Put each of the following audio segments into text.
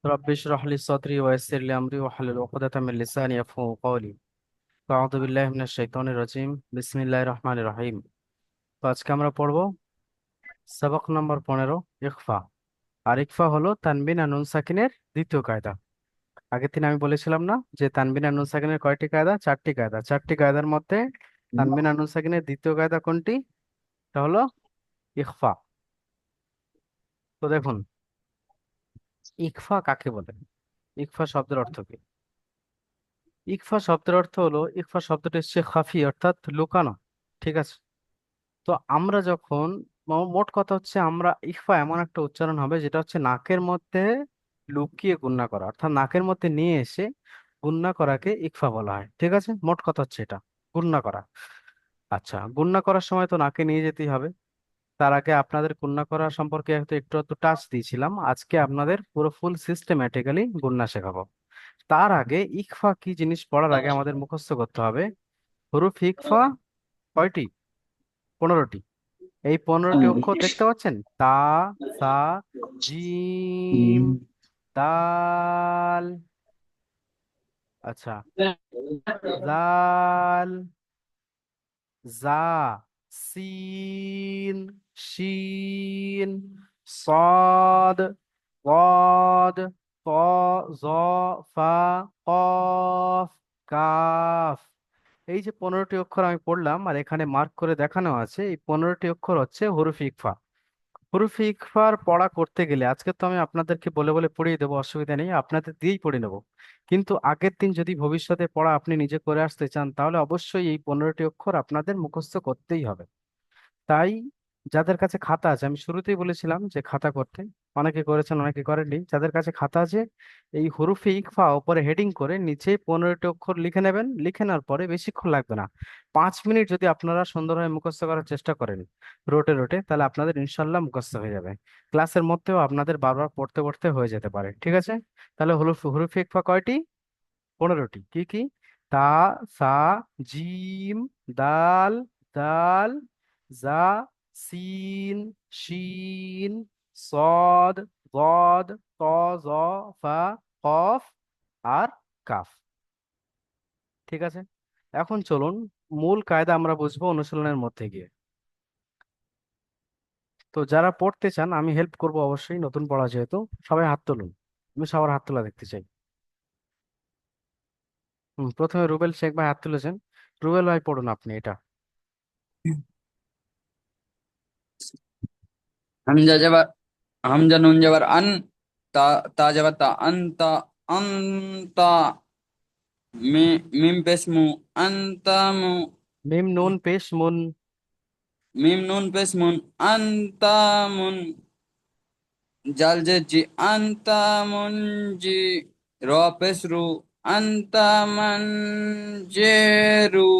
رب اشرح لي صدري ويسر لي أمري واحلل عقدة من لساني يفقهوا قولي أعوذ بالله من الشيطان الرجيم بسم الله الرحمن الرحيم। তো আজকে আমরা পড়বো সবক নম্বর 15 ইখফা। আর ইখফা হলো তানবিন আর নুন সাকিনের দ্বিতীয় কায়দা। আগের দিন আমি বলেছিলাম না যে তানবিন আর নুন সাকিনের কয়টি কায়দা? চারটি কায়দা। চারটি কায়দার মধ্যে তানবিন আর নুন সাকিনের দ্বিতীয় কায়দা কোনটি? তা হলো ইখফা। তো দেখুন, ইখফা কাকে বলে? ইখফা শব্দের অর্থ কি? ইকফা শব্দের অর্থ হলো, ইকফা শব্দটি হচ্ছে খাফি অর্থাৎ লুকানো। ঠিক আছে। তো আমরা যখন মোট কথা হচ্ছে আমরা ইকফা এমন একটা উচ্চারণ হবে যেটা হচ্ছে নাকের মধ্যে লুকিয়ে গুণনা করা, অর্থাৎ নাকের মধ্যে নিয়ে এসে গুণনা করাকে ইকফা বলা হয়। ঠিক আছে, মোট কথা হচ্ছে এটা গুণনা করা। আচ্ছা, গুণনা করার সময় তো নাকে নিয়ে যেতেই হবে। তার আগে আপনাদের গুণনা করা সম্পর্কে হয়তো একটু একটু টাচ দিয়েছিলাম, আজকে আপনাদের পুরো ফুল সিস্টেম্যাটিক্যালি গুণনা শেখাবো। তার আগে ইকফা কি জিনিস পড়ার আগে আমাদের মুখস্থ করতে হবে হরুফ ইকফা কয়টি? 15টি। এই 15টি অক্ষর দেখতে পাচ্ছেন? তা, সা, জিম, দাল, আচ্ছা, জাল, জা, সিন, শিন, صاد ضاد ط জ ফা কফ কাফ। এই যে 15টি অক্ষর আমি পড়লাম আর এখানে মার্ক করে দেখানো আছে, এই 15টি অক্ষর হচ্ছে হরুফ ইকফা। হরুফ ইকফার পড়া করতে গেলে আজকে তো আমি আপনাদেরকে বলে বলে পড়িয়ে দেবো, অসুবিধা নেই, আপনাদের দিয়েই পড়ে নেবো। কিন্তু আগের দিন যদি ভবিষ্যতে পড়া আপনি নিজে করে আসতে চান তাহলে অবশ্যই এই 15টি অক্ষর আপনাদের মুখস্থ করতেই হবে। তাই যাদের কাছে খাতা আছে, আমি শুরুতেই বলেছিলাম যে খাতা করতে, অনেকে করেছেন অনেকে করেননি, যাদের কাছে খাতা আছে এই হরুফে ইকফা উপরে হেডিং করে নিচে 15টি অক্ষর লিখে নেবেন। লিখে নেওয়ার পরে বেশিক্ষণ লাগবে না, 5 মিনিট যদি আপনারা সুন্দরভাবে মুখস্থ করার চেষ্টা করেন রোটে রোটে, তাহলে আপনাদের ইনশাল্লাহ মুখস্থ হয়ে যাবে। ক্লাসের মধ্যেও আপনাদের বারবার পড়তে পড়তে হয়ে যেতে পারে। ঠিক আছে, তাহলে হরুফে ইকফা কয়টি? 15টি। কি কি? তা, সা, জিম, দাল, দাল, জা, সিন, শিন, সদ, গদ, ত, জ, ফা, কফ আর কাফ। ঠিক আছে, এখন চলুন মূল কায়দা আমরা বুঝবো অনুশীলনের মধ্যে গিয়ে। তো যারা পড়তে চান আমি হেল্প করব অবশ্যই, নতুন পড়া যেহেতু। সবাই হাত তুলুন, আমি সবার হাত তোলা দেখতে চাই। প্রথমে রুবেল শেখ ভাই হাত তুলেছেন। রুবেল ভাই পড়ুন আপনি এটা। হামজা যাবার হামজা নুন যাবার আন, তা তা যাবার তা আনতা, আনতা, মিম পেশ মু, আনতামু, মিম নুন পেশ মুন। মিম নুন পেশ মুন, আনতামুন, জাল জে জি, আনতামুন জি, র পেশ রু, আনতামান জেরু।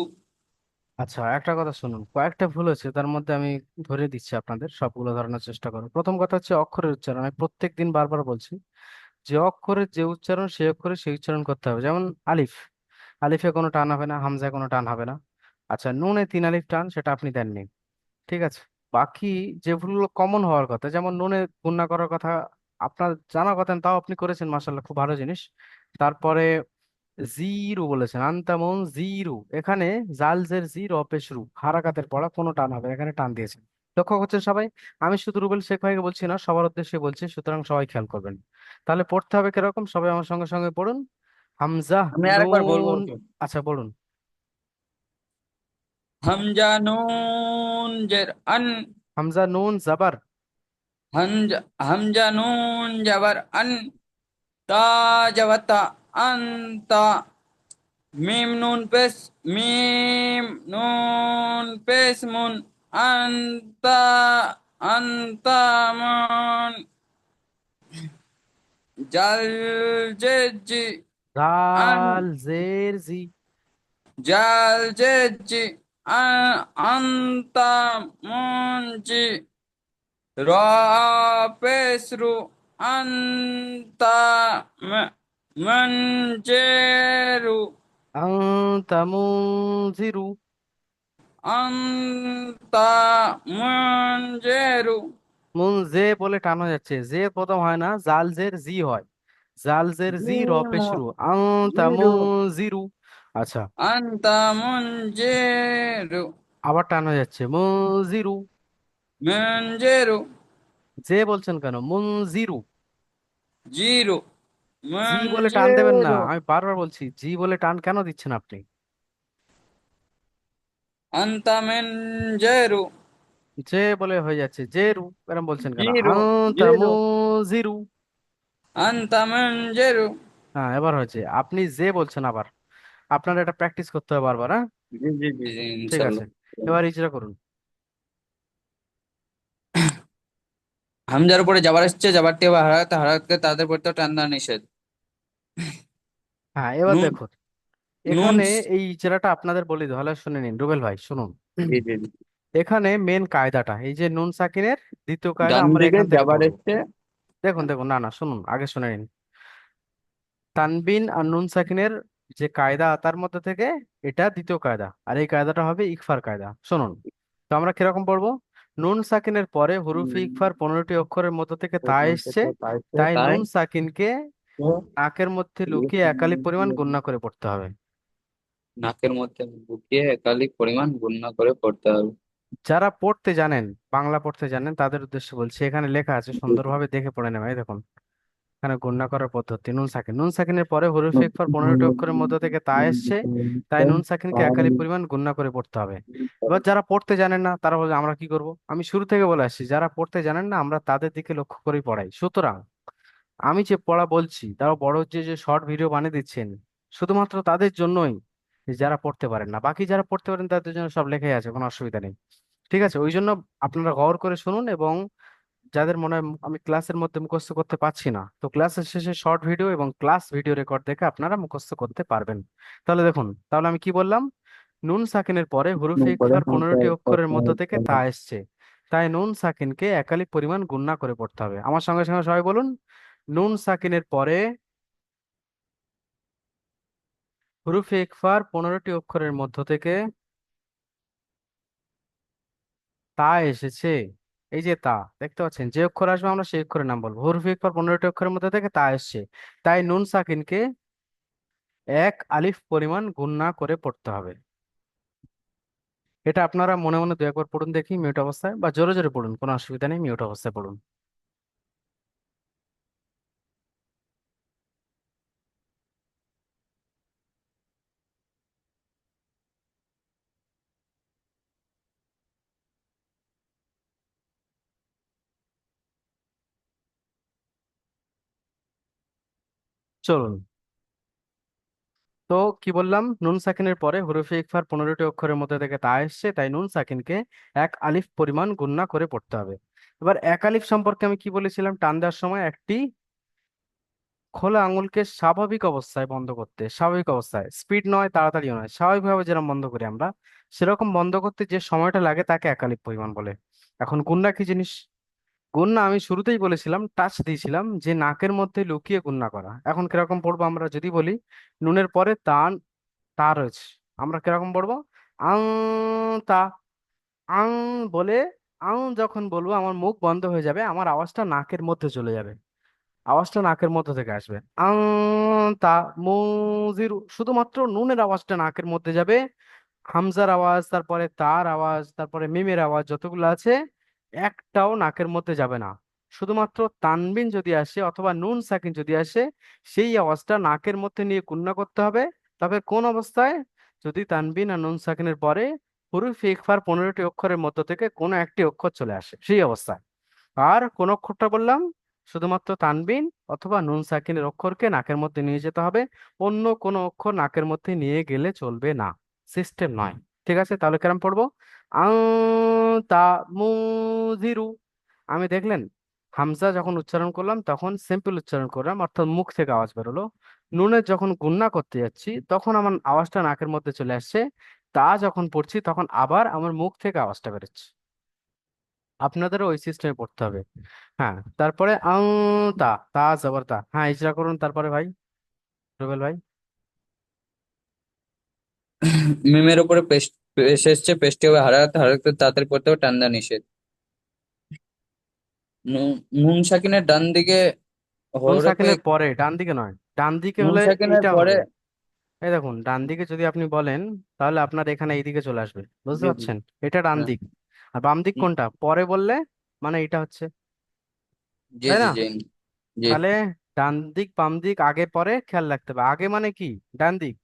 আচ্ছা, একটা কথা শুনুন, কয়েকটা ভুল হচ্ছে তার মধ্যে আমি ধরে দিচ্ছি, আপনাদের সবগুলো ধরানোর চেষ্টা করো। প্রথম কথা হচ্ছে অক্ষরের উচ্চারণ। আমি প্রত্যেক দিন বারবার বলছি যে অক্ষরের যে উচ্চারণ সেই অক্ষরে সেই উচ্চারণ করতে হবে। যেমন আলিফ, আলিফে কোনো টান হবে না, হামজায় কোনো টান হবে না। আচ্ছা, নুনে 3 আলিফ টান, সেটা আপনি দেননি। ঠিক আছে। বাকি যে ভুলগুলো কমন হওয়ার কথা, যেমন নুনে গুণনা করার কথা আপনার জানা কথা, তাও আপনি করেছেন, মাশাল্লাহ, খুব ভালো জিনিস। তারপরে জিরু বলেছেন, আন্তামন জিরু, এখানে জালজের জির অপেশরু হারাকাতের পড়া, কোনো টান হবে না, এখানে টান দিয়েছেন। লক্ষ্য করছেন সবাই? আমি শুধু রুবেল শেখ ভাইকে বলছি না, সবার উদ্দেশ্যে বলছি, সুতরাং সবাই খেয়াল করবেন। তাহলে পড়তে হবে কিরকম, সবাই আমার সঙ্গে সঙ্গে পড়ুন। হামজা আমি আরেকবার বলবো নুন। তো। আচ্ছা বলুন। হামজা নুন জের আন, হামজা নুন জাবার। হামজা হামজা নুন যাবার আন, তা যাবার তা, আনতা, মিম নুন পেশ মুন, আনতা, আনতামুন, জাল জেজি, আন, জাল জের জি। জাল জেজি, আনতামুনজি, র পেশ রু, আনতা, মঞ্জেরু, আনতা মুনজিরু। আনতা মুনজেরু, মুন জে বলে টান হয়ে যাচ্ছে, জে প্রথম হয় না, জাল জের জি হয়। জাল জের জি র পেশ জিরো শুরু, আনতা জিরো মুনজিরু। আচ্ছা, আন্তা মুনজিরু আবার টান হয়ে যাচ্ছে, মুনজিরু। মুনজিরু জে বলছেন কেন, মুনজিরু। জিরো জি বলে টান দেবেন না, মুনজিরু আমি বারবার বলছি, জি বলে টান কেন দিচ্ছেন আপনি? আন্তা মুনজিরু জে বলে হয়ে যাচ্ছে জেরু, এরকম বলছেন কেন, জিরো আনতা জিরো মুনজিরু। আন্তা মুনজিরু। হ্যাঁ, এবার হয়েছে, আপনি যে বলছেন আবার। আপনার এটা প্র্যাকটিস করতে হবে বারবার, হ্যাঁ। জি জি জি জি ঠিক আছে, ইনশাল্লাহ। এবার ইজরা করুন। হামজার উপরে যাবার এসছে, যাবারটি আবার হারাতে হারাতে তাদের পড়তেও টান দেওয়া নিষেধ। হ্যাঁ, এবার নুন দেখুন, নুন এখানে এই ইজরাটা আপনাদের বলি, তাহলে শুনে নিন রুবেল ভাই, শুনুন। জি জি জি। এখানে মেন কায়দাটা, এই যে নুন সাকিনের দ্বিতীয় কায়দা ডান আমরা দিকে এখান থেকে যাবার পড়বো। এসছে। দেখুন দেখুন, না না, শুনুন, আগে শুনে নিন। তানবিন আর নুন সাকিনের যে কায়দা, তার মধ্যে থেকে এটা দ্বিতীয় কায়দা, আর এই কায়দাটা হবে ইকফার কায়দা। শুনুন, তো আমরা কিরকম পড়বো। নুন সাকিনের পরে হরুফে ইকফার 15টি অক্ষরের মধ্যে থেকে তা এসছে, তাই তাই নুন সাকিনকে নাকের মধ্যে লুকিয়ে একালি পরিমাণ গুণনা করে পড়তে হবে। নাকের মধ্যে ঢুকিয়ে একালিক পরিমাণ গুণনা করে পড়তে হবে। যারা পড়তে জানেন, বাংলা পড়তে জানেন, তাদের উদ্দেশ্যে বলছি, এখানে লেখা আছে, সুন্দরভাবে দেখে পড়ে নেবেন। এই দেখুন, এখানে গণনা করার পদ্ধতি, নুন সাকিন, নুন সাকিনের পরে হরফে ইকফার 15টি অক্ষরের মধ্যে থেকে তা এসছে, তাই নুন সাকিনকে একালি পরিমাণ গুণনা করে পড়তে হবে। এবার যারা পড়তে জানেন না, তারা বলে আমরা কি করব। আমি শুরু থেকে বলে আসছি, যারা পড়তে জানেন না, আমরা তাদের দিকে লক্ষ্য করেই পড়াই। সুতরাং আমি যে পড়া বলছি, তারা বড় যে যে শর্ট ভিডিও বানিয়ে দিচ্ছেন, শুধুমাত্র তাদের জন্যই, যে যারা পড়তে পারেন না। বাকি যারা পড়তে পারেন তাদের জন্য সব লেখাই আছে, কোনো অসুবিধা নেই। ঠিক আছে, ওই জন্য আপনারা গৌর করে শুনুন, এবং যাদের মনে হয় আমি ক্লাসের মধ্যে মুখস্থ করতে পারছি না, তো ক্লাসের শেষে শর্ট ভিডিও এবং ক্লাস ভিডিও রেকর্ড দেখে আপনারা মুখস্থ করতে পারবেন। তাহলে দেখুন, তাহলে আমি কি বললাম, নুন সাকিনের পরে হরফে ইকফার 15টি অক্ষরের মধ্য থেকে তা এসছে, তাই নুন সাকিনকে একালি পরিমাণ গুণনা করে পড়তে হবে। আমার সঙ্গে সঙ্গে সবাই বলুন, নুন সাকিনের পরে হরফে ইকফার 15টি অক্ষরের মধ্য থেকে তা এসেছে। এই যে তা, দেখতে পাচ্ছেন, যে অক্ষর আসবে আমরা সেই অক্ষরের নাম বলবো। হরফে ইকফার 15টি অক্ষরের মধ্যে থেকে তা এসছে, তাই নুন সাকিনকে এক আলিফ পরিমাণ গুণনা করে পড়তে হবে। এটা আপনারা মনে মনে দু একবার পড়ুন দেখি, মিউট অবস্থায়, বা জোরে জোরে পড়ুন, কোনো অসুবিধা নেই, মিউট অবস্থায় পড়ুন। চলুন, তো কি বললাম, নুন সাকিনের পরে হরফে ইকফার 15টি অক্ষরের মধ্যে থেকে তা এসছে, তাই নুন সাকিনকে এক আলিফ পরিমাণ গুণনা করে পড়তে হবে। এবার এক আলিফ সম্পর্কে আমি কি বলেছিলাম, টান দেওয়ার সময় একটি খোলা আঙুলকে স্বাভাবিক অবস্থায় বন্ধ করতে, স্বাভাবিক অবস্থায়, স্পিড নয়, তাড়াতাড়িও নয়, স্বাভাবিকভাবে যেরকম বন্ধ করি আমরা, সেরকম বন্ধ করতে যে সময়টা লাগে তাকে একালিক পরিমাণ বলে। এখন গুণনা কি জিনিস, গুণনা আমি শুরুতেই বলেছিলাম, টাচ দিয়েছিলাম, যে নাকের মধ্যে লুকিয়ে গুণনা করা। এখন কিরকম পড়বো আমরা যদি বলি, নুনের পরে তান, তা রয়েছে, আমরা কিরকম পড়বো, আং, তা, আং বলে, আং যখন বলবো আমার মুখ বন্ধ হয়ে যাবে, আমার আওয়াজটা নাকের মধ্যে চলে যাবে, আওয়াজটা নাকের মধ্যে থেকে আসবে, আং, তা, মুজিরু, শুধুমাত্র নুনের আওয়াজটা নাকের মধ্যে যাবে। হামজার আওয়াজ, তারপরে তার আওয়াজ, তারপরে মিমের আওয়াজ যতগুলো আছে, একটাও নাকের মধ্যে যাবে না। শুধুমাত্র তানবিন যদি আসে অথবা নুন সাকিন যদি আসে, সেই আওয়াজটা নাকের মধ্যে নিয়ে গুণনা করতে হবে। তবে কোন অবস্থায়, যদি তানবিন আর নুন সাকিনের পরে হুরুফ ইকফার 15টি অক্ষরের মধ্য থেকে কোনো একটি অক্ষর চলে আসে, সেই অবস্থায়। আর কোন অক্ষরটা বললাম, শুধুমাত্র তানবিন অথবা নুন সাকিনের অক্ষরকে নাকের মধ্যে নিয়ে যেতে হবে, অন্য কোনো অক্ষর নাকের মধ্যে নিয়ে গেলে চলবে না, সিস্টেম নয়। ঠিক আছে, তাহলে কেরম পড়বো, আং, তা, মুজিরু। আমি দেখলেন, হামজা যখন উচ্চারণ করলাম তখন সিম্পল উচ্চারণ করলাম, অর্থাৎ মুখ থেকে আওয়াজ বেরোলো। নুনের যখন গুণনা করতে যাচ্ছি তখন আমার আওয়াজটা নাকের মধ্যে চলে আসছে। তা যখন পড়ছি তখন আবার আমার মুখ থেকে আওয়াজটা বেরোচ্ছে। আপনাদেরও ওই সিস্টেমে পড়তে হবে। হ্যাঁ, তারপরে আং, তা, তা জবর তা, হ্যাঁ ইজরা করুন তারপরে ভাই, রুবেল ভাই। মিমের উপরে পেশ এসছে, পেশটি হবে হারাতে হারাতে তাদের পড়তেও টান দেওয়া নিষেধ। নুন সাকিনের ডান দিকে নুন হরফে সাকিনের পরে, ডান দিকে নয়, ডান দিকে নুন হলে সাকিনের এইটা পরে। হবে। এই দেখুন, ডান দিকে যদি আপনি বলেন তাহলে আপনার এখানে এইদিকে চলে আসবে, বুঝতে জি জি। পারছেন? এটা ডান হ্যাঁ। দিক। আর বাম দিক হুম, কোনটা পরে বললে, মানে এটা হচ্ছে, জি তাই জি না? জি। জি। তাহলে ডান দিক বাম দিক আগে পরে খেয়াল রাখতে হবে। আগে মানে কি? ডান দিক।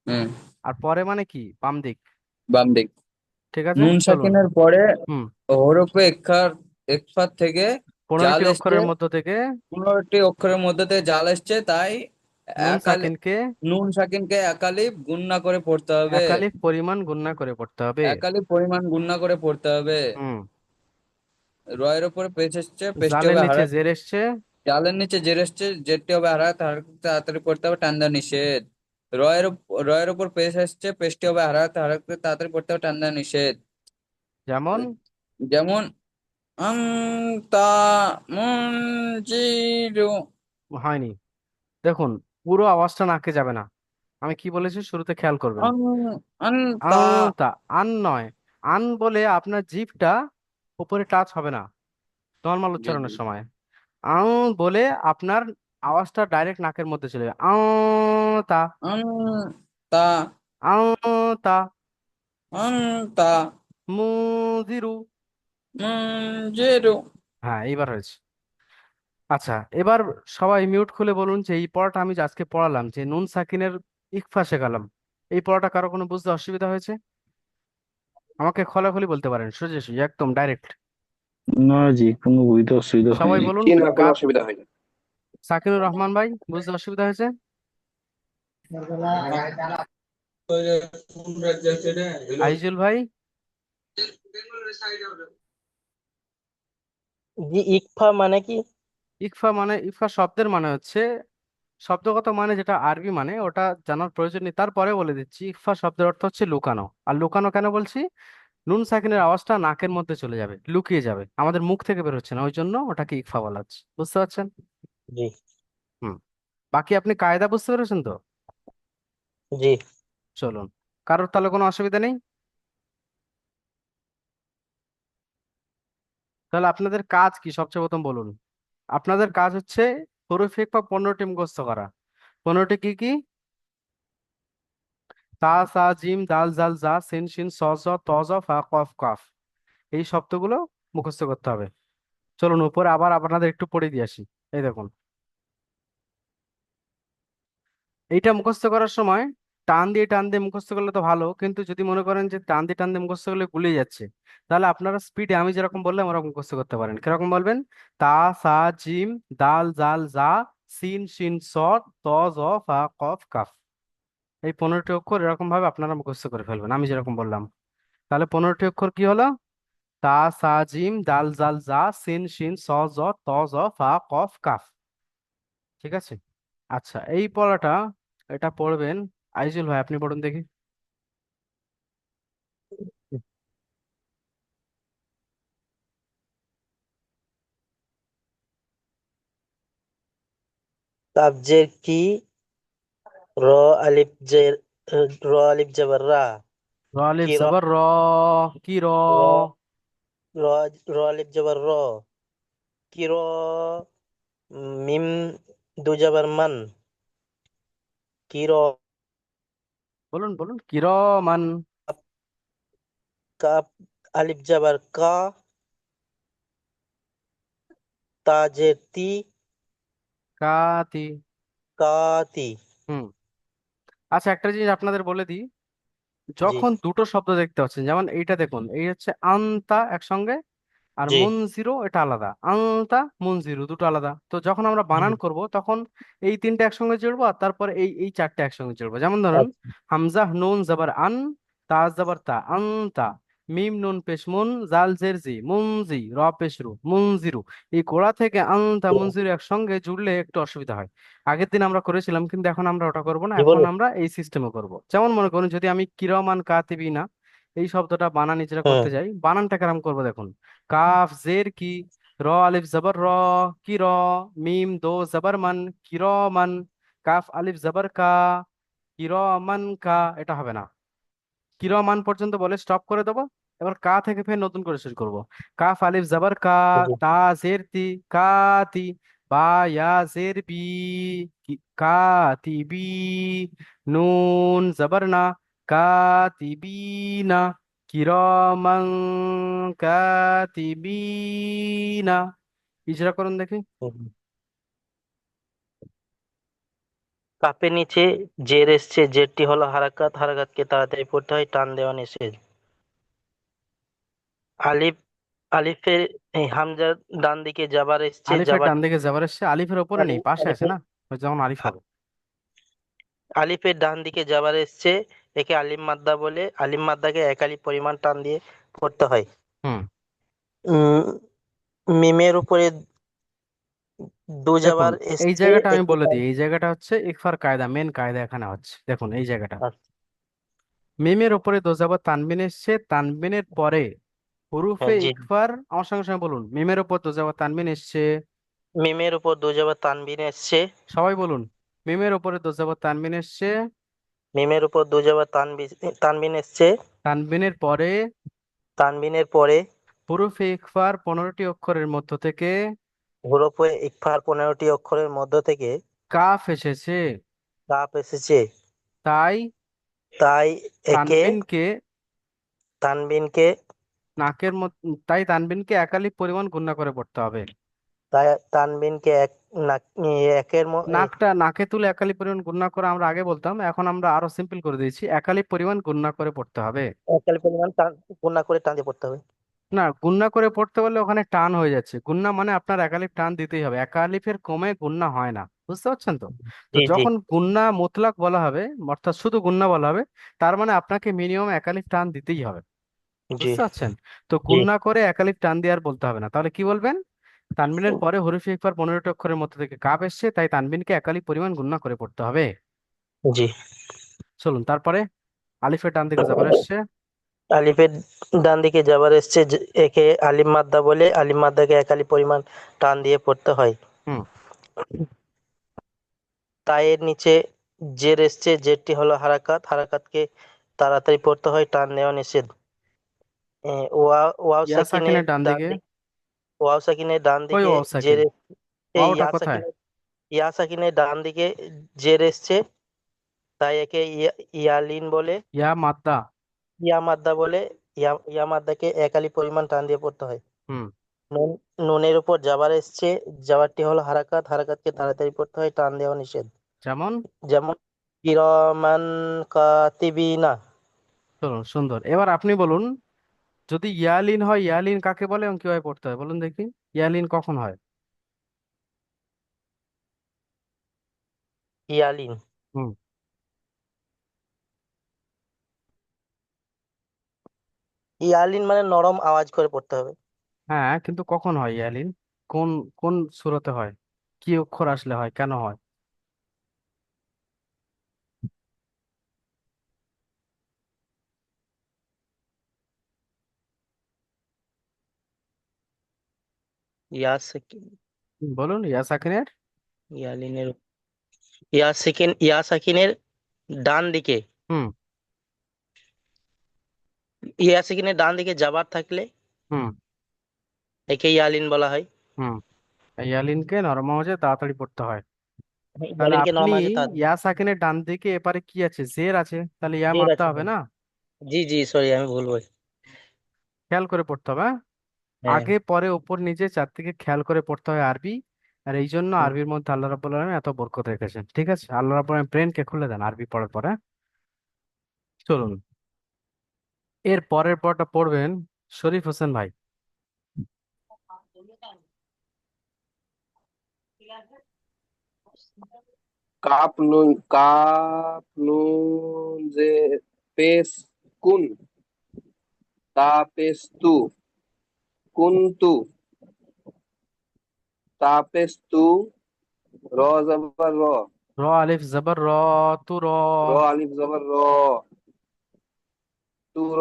হুম। আর পরে মানে কি? বাম দিক। বাম দিক। ঠিক আছে, নুন চলুন। সাকিনের পরে হুম। হরফে একফার থেকে 15টি জাল এসছে। অক্ষরের মধ্য থেকে 15টি অক্ষরের মধ্যে থেকে জাল এসছে, তাই নুন একালি সাকিনকে নুন সাকিনকে একালিপ গুণনা করে পড়তে হবে। একালিফ পরিমাণ গুণনা করে পড়তে হবে। একালিপ পরিমাণ গুণনা করে পড়তে হবে। হুম। রয়ের উপরে পেশ এসছে, পেশটি জালের হবে নিচে হারা। জের এসছে। জালের নিচে জের এসছে, জেরটি হবে হারা, তাড়াতাড়ি পড়তে হবে, টান দেওয়া নিষেধ। রয়ের উপর পেশ এসছে, পেশটি হবে হারা, তাড়াতাড়ি পড়তে হবে, টান দেওয়া নিষেধ। যেমন যেমন আন্তা মুনজিরু। হয়নি। দেখুন, পুরো আওয়াজটা নাকে যাবে না। আমি কি বলেছি শুরুতে খেয়াল করবেন। আন আন্তা। আহ তা, আন নয়। আন বলে আপনার জিভটা উপরে টাচ হবে না নর্মাল জি জি। উচ্চারণের সময়। আং বলে আপনার আওয়াজটা ডাইরেক্ট নাকের মধ্যে চলে যাবে। তা। আন্তা আং তা আন্তা মুজিরু। মুনজিরু। হ্যাঁ, এইবার হয়েছে। আচ্ছা, এবার সবাই মিউট খুলে বলুন যে এই পড়াটা আমি যে আজকে পড়ালাম, যে নুন সাকিনের ইকফা শেখালাম, এই পড়াটা কারো কোনো বুঝতে অসুবিধা হয়েছে? আমাকে খোলাখুলি বলতে পারেন, সোজাসুজি একদম ডাইরেক্ট। না জি, কোনো বুঝতে অসুবিধা সবাই হয়নি। বলুন। জি না, কোনো কার? অসুবিধা হয়নি। সাকিনুর রহমান ভাই, বুঝতে অসুবিধা হয়েছে? আইজুল ভাই? জি, ইকফা মানে কি? ইকফা মানে, ইকফা শব্দের মানে হচ্ছে, শব্দগত মানে যেটা আরবি মানে ওটা জানার প্রয়োজন নেই, তারপরে বলে দিচ্ছি। ইকফা শব্দের অর্থ হচ্ছে লুকানো। আর লুকানো কেন বলছি? নুন সাকিনের আওয়াজটা নাকের মধ্যে চলে যাবে, লুকিয়ে যাবে, আমাদের মুখ থেকে বের হচ্ছে না, ওই জন্য ওটাকে ইকফা বলা হচ্ছে। বুঝতে পারছেন? জি। হুম। বাকি আপনি কায়দা বুঝতে পেরেছেন তো? জি। চলুন। কারোর তাহলে কোনো অসুবিধা নেই? তাহলে আপনাদের কাজ কি সবচেয়ে প্রথম বলুন। আপনাদের কাজ হচ্ছে হরফে বা 15টি মুখস্থ করা। 15টি কি কি? তা, সা, জিম, দাল, জাল, জা, সিন, শিন, স, জ, ত, জ, ফা, কফ, কাফ। এই শব্দগুলো মুখস্থ করতে হবে। চলুন উপরে আবার আপনাদের একটু পড়ে দিয়ে আসি। এই দেখুন, এইটা মুখস্থ করার সময় টান দিয়ে মুখস্থ করলে তো ভালো, কিন্তু যদি মনে করেন যে টান দিয়ে মুখস্থ করলে গুলিয়ে যাচ্ছে, তাহলে আপনারা স্পিডে আমি যেরকম বললাম ওরকম মুখস্থ করতে পারেন। কিরকম বলবেন? তা, সা, জিম, দাল, জাল, জা, সিন, শিন, স, ত, জ, ফা, কফ, কাফ। এই 15টি অক্ষর এরকম ভাবে আপনারা মুখস্থ করে ফেলবেন আমি যেরকম বললাম। তাহলে 15টি অক্ষর কি হলো? তা, সা, জিম, দাল, জাল, জা, সিন, শিন, স, জ, ত, জ, ফা, কফ, কাফ। ঠিক আছে। আচ্ছা, এই পড়াটা এটা পড়বেন। আইজুল ভাই, আপনি পড়ুন দেখি। তাবজের কি? র আলিফ জের, র আলিফ জবর রা। র আলিফ কি র? জবর র। কি র? র র র আলিফ জবর র। কি র? মিম দু জবর মান। কি র? বলুন বলুন, কি র মান। কাপ আলিফ জবর কা। তাজের তি। কাতি। কাতি। হুম। আচ্ছা, একটা জিনিস আপনাদের বলে দিই। জি। যখন দুটো শব্দ দেখতে পাচ্ছেন, যেমন এইটা দেখুন, এই হচ্ছে আন্তা একসঙ্গে, আর জি। মুন জিরো এটা আলাদা। আলতা মুন জিরো দুটো আলাদা। তো যখন আমরা বানান হুম। করব তখন এই তিনটে একসঙ্গে জুড়বো, আর তারপর এই এই চারটে একসঙ্গে জুড়বো। যেমন ধরুন, আচ্ছা। হামজা নুন জবর আন, তা জবর তা, আনতা। মিম নুন পেশ মুন, জাল জের জি, মুনজি, র পেশ রু, মুনজিরু। এই কোড়া থেকে আনতা মুনজিরু একসঙ্গে জুড়লে একটু অসুবিধা হয়। আগের দিন আমরা করেছিলাম, কিন্তু এখন আমরা ওটা করব না, জি এখন বলুন। আমরা এই সিস্টেমে করব। যেমন মনে করুন, যদি আমি কিরমান কাতিবিনা এই শব্দটা বানান নিজেরা হুম। করতে যাই, বানানটা কেরাম করবো দেখুন। কাফ জের কি, র আলিফ জবর র, কি র। মিম দো জবর মান, কি র মান। কাফ আলিফ জবর কা, কি র মান কা। এটা হবে না। কি র মান পর্যন্ত বলে স্টপ করে দেবো। এবার কা থেকে ফের নতুন করে শুরু করব। কাফ আলিফ জাবার কা, জি তা জের তি, কা তি, বা ইয়া জের বি, কা তি বি, নুন জাবার না, কা তি বি না, কিরমান কাতিবিনা। ইজরা করুন দেখি। হুম। কাপের নিচে জের এসছে, জেরটি হলো হারাকাত, হারাকাতকে তাড়াতাড়ি পড়তে হয়, টান দেওয়া নিষেধ। আলিফ, আলিফের এই হামজার ডান দিকে জাবার এসছে, আলিফের জাবার ডান দিকে যাবার এসছে, আলিফের ওপরে নেই, পাশে আছে আলিফের না, ওই যেমন আলিফ হবে। আলিফের ডান দিকে জাবার এসছে, একে আলিম মাদ্দা বলে। আলিম মাদ্দাকে এক আলিফ পরিমাণ টান দিয়ে পড়তে হয়। হুম। উম, মিমের উপরে দু দেখুন জাবার এই এসছে, জায়গাটা আমি একে বলে দিই, এই জায়গাটা হচ্ছে ইকফার কায়দা, মেন কায়দা এখানে হচ্ছে, দেখুন এই জায়গাটা আচ্ছা, মিমের ওপরে দোজাবা তানবিন এসছে, তানবিনের পরে হ্যাঁ হুরুফে জি। ইকফার, আমার সঙ্গে সঙ্গে বলুন, মিমের ওপর দোজাবা তানবিন এসছে। মিমের উপর দু জাবার তানবিন এসছে, সবাই বলুন, মিমের ওপরে দোজাবা তানবিন এসছে, মিমের উপর দু জাবার তানবিন এসছে, তানবিনের পরে তানবিনের পরে হুরুফে ইকফার 15টি অক্ষরের মধ্য থেকে হরফে ইকফার 15টি অক্ষরের মধ্য থেকে কাফ এসেছে। কাপ এসেছে। তাই তাই একে তানবিনকে তানবিনকে তাই তানবিনকে একালিপ পরিমাণ গুণনা করে পড়তে হবে। তাই তানবিনকে একের নাকে তুলে একালিপ পরিমাণ গুণনা করে আমরা আগে বলতাম, এখন আমরা আরো সিম্পল করে দিয়েছি, একালিপ পরিমাণ গুণনা করে পড়তে হবে। একাল পরিমাণ গুণা করে টান দিয়ে পড়তে হবে। না, গুণনা করে পড়তে বললে ওখানে টান হয়ে যাচ্ছে, গুণনা মানে আপনার একালিপ টান দিতেই হবে, একালিফের কমে গুণনা হয় না, বুঝতে পারছেন তো? তো জি জি যখন গুণনা মুতলাক বলা হবে, অর্থাৎ শুধু গুণনা বলা হবে, তার মানে আপনাকে মিনিমাম একালিফ টান দিতেই হবে, জি বুঝতে পারছেন? তো জি গুণনা করে একালিফ টান দিয়ে আর বলতে হবে না, তাহলে কি বলবেন? তানবিনের পরে হরফে ইকফার 15টি অক্ষরের মধ্যে থেকে কাপ এসছে, তাই তানবিনকে একালিফ পরিমাণ গুণনা করে পড়তে হবে। জি। চলুন তারপরে, আলিফের ডান দিকে যাবার এসছে। আলিফের ডান দিকে যাবার এসছে, একে আলিম মাদ্দা বলে। আলিম মাদ্দাকে এক আলিফ পরিমাণ টান দিয়ে পড়তে হয়। হুম। তায়ের নিচে জের এসছে, জেরটি হলো হারাকাত, হারাকাতকে তাড়াতাড়ি পড়তে হয়, টান দেওয়া নিষেধ। ওয়াও ইয়া সাকিনের সাকিনের ডান ডান দিকে, দিকে ওয়াও সাকিনের ডান ওই দিকে ওয়াও সাকিন, জের এই ওয়াওটা কোথায়? ইয়া সাকিনের ডান দিকে জের এসছে, তাই একে ইয়ালিন বলে। ইয়া মাদ্দা। ইয়া মাদ্দা বলে। ইয়া মাদ্দাকে এক আলিফ পরিমাণ টান দিয়ে পড়তে হয়। হুম। নুন, নুনের উপর জাবার এসছে, জাবারটি হলো হারাকাত, হারাকাতকে তাড়াতাড়ি পড়তে হয়, টান দেওয়া নিষেধ। যেমন, যেমন কিরামান কাতিবিনা। চলুন সুন্দর, এবার আপনি বলুন, যদি ইয়ালিন হয়, ইয়ালিন কাকে বলে এবং কিভাবে পড়তে হয় বলুন দেখি, ইয়ালিন কখন হয়? ইয়ালিন, হুম। ইয়ালিন মানে নরম আওয়াজ করে পড়তে হবে। হ্যাঁ, কিন্তু কখন হয় ইয়ালিন? কোন কোন সূরতে হয়? কি অক্ষর আসলে হয়, কেন হয়? ইয়াসিন, বলুন ইয়া সাকিনের। ইয়ালিনের ইয়াসাকিনের ডান দিকে, হুম। ইয়াসিকিনের ডান দিকে জাবার থাকলে হুম। একে ইয়ালিন বলা হয়। হুম। ইয়ালিনকে নরম আওয়াজে তাড়াতাড়ি পড়তে হয়। তাহলে ইয়ালিনকে আপনি, নরম আছে তার ইয়া সাকিনের ডান দিকে এপারে কি আছে, জের আছে, তাহলে ইয়া জের মারতে আছে, হবে হ্যাঁ। না? জি জি, সরি আমি ভুল বলছি। খেয়াল করে পড়তে হবে, হ্যাঁ? হ্যাঁ। আগে পরে উপর নিচে চারদিকে খেয়াল করে পড়তে হয় আরবি। আর এই জন্য হুম। আরবির মধ্যে আল্লাহ রাব্বুল আলামিন এত বরকত রেখেছেন, ঠিক আছে? আল্লাহ রাব্বুল আলামিন ব্রেনকে খুলে দেন আরবি পড়ার পরে। চলুন, এর পরের পরটা পড়বেন শরীফ হোসেন ভাই। কাপ নুন যে পেস কুন তা পেস তু কুনতু তা পেস তু র জবর র র আলিফ জবর র, তু র। র আলিফ জবর র তু র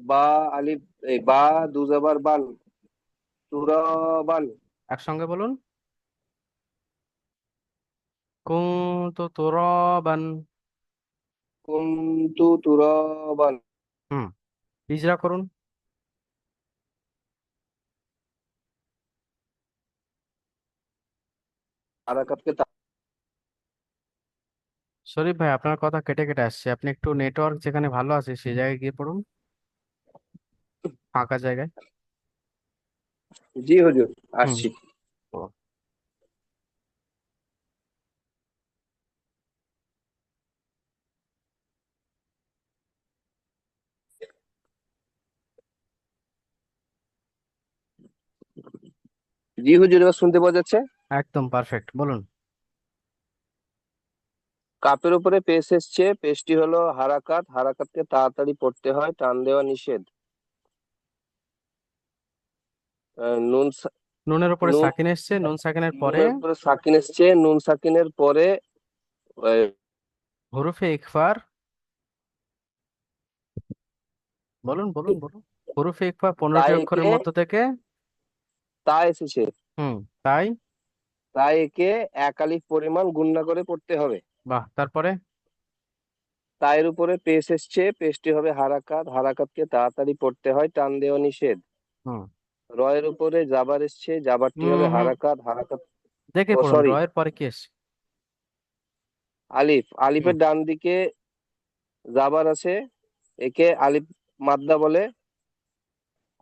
বা আলিফ বা দু জবর বাল তুরাবান একসঙ্গে বলুন, কুনতু তুরাবান। কুনতু তুরাবান হুম। ইজরা করুন। হারাকাতকে শরীফ ভাই, আপনার কথা কেটে কেটে আসছে, আপনি একটু নেটওয়ার্ক যেখানে ভালো আছে সেই জায়গায় গিয়ে পড়ুন, ফাঁকা জায়গায়। জি হুজুর, হুম। আসছি। ও, জি হুজুর, এবার শুনতে পাওয়া যাচ্ছে। একদম পারফেক্ট, বলুন। কাপের উপরে পেশ এসছে, পেশটি হলো হারাকাত, হারাকাতকে তাড়াতাড়ি পড়তে হয়, টান দেওয়া নিষেধ। নুন নুনের উপরে নুন সাকিন এসছে, নুন সাকিনের পরে নুনের উপরে সাকিন এসছে, নুন সাকিনের পরে হরফে ইকফার, বলুন বলুন বলুন। হরফে ইকফার 15টি অক্ষরের একে মধ্য থেকে। তা এসেছে, হুম। তাই। তাই একে এক আলিফ পরিমাণ গুণনা করে পড়তে হবে। বাহ, তারপরে? তায়ের উপরে পেশ এসছে, পেশটি হবে হারাকাত, হারাকাতকে তাড়াতাড়ি পড়তে হয়, টান দেওয়া নিষেধ। হুম। রয়ের উপরে জাবার এসছে, জাবারটি হুম হবে হুম। হারাকাত, হারাকাত। দেখে ও পড়ুন, সরি, রয়ের পরে কি এসছে? আলিফ, হুম। আলিফের ডান দিকে জাবার আছে, একে আলিফ মাদ্দা বলে।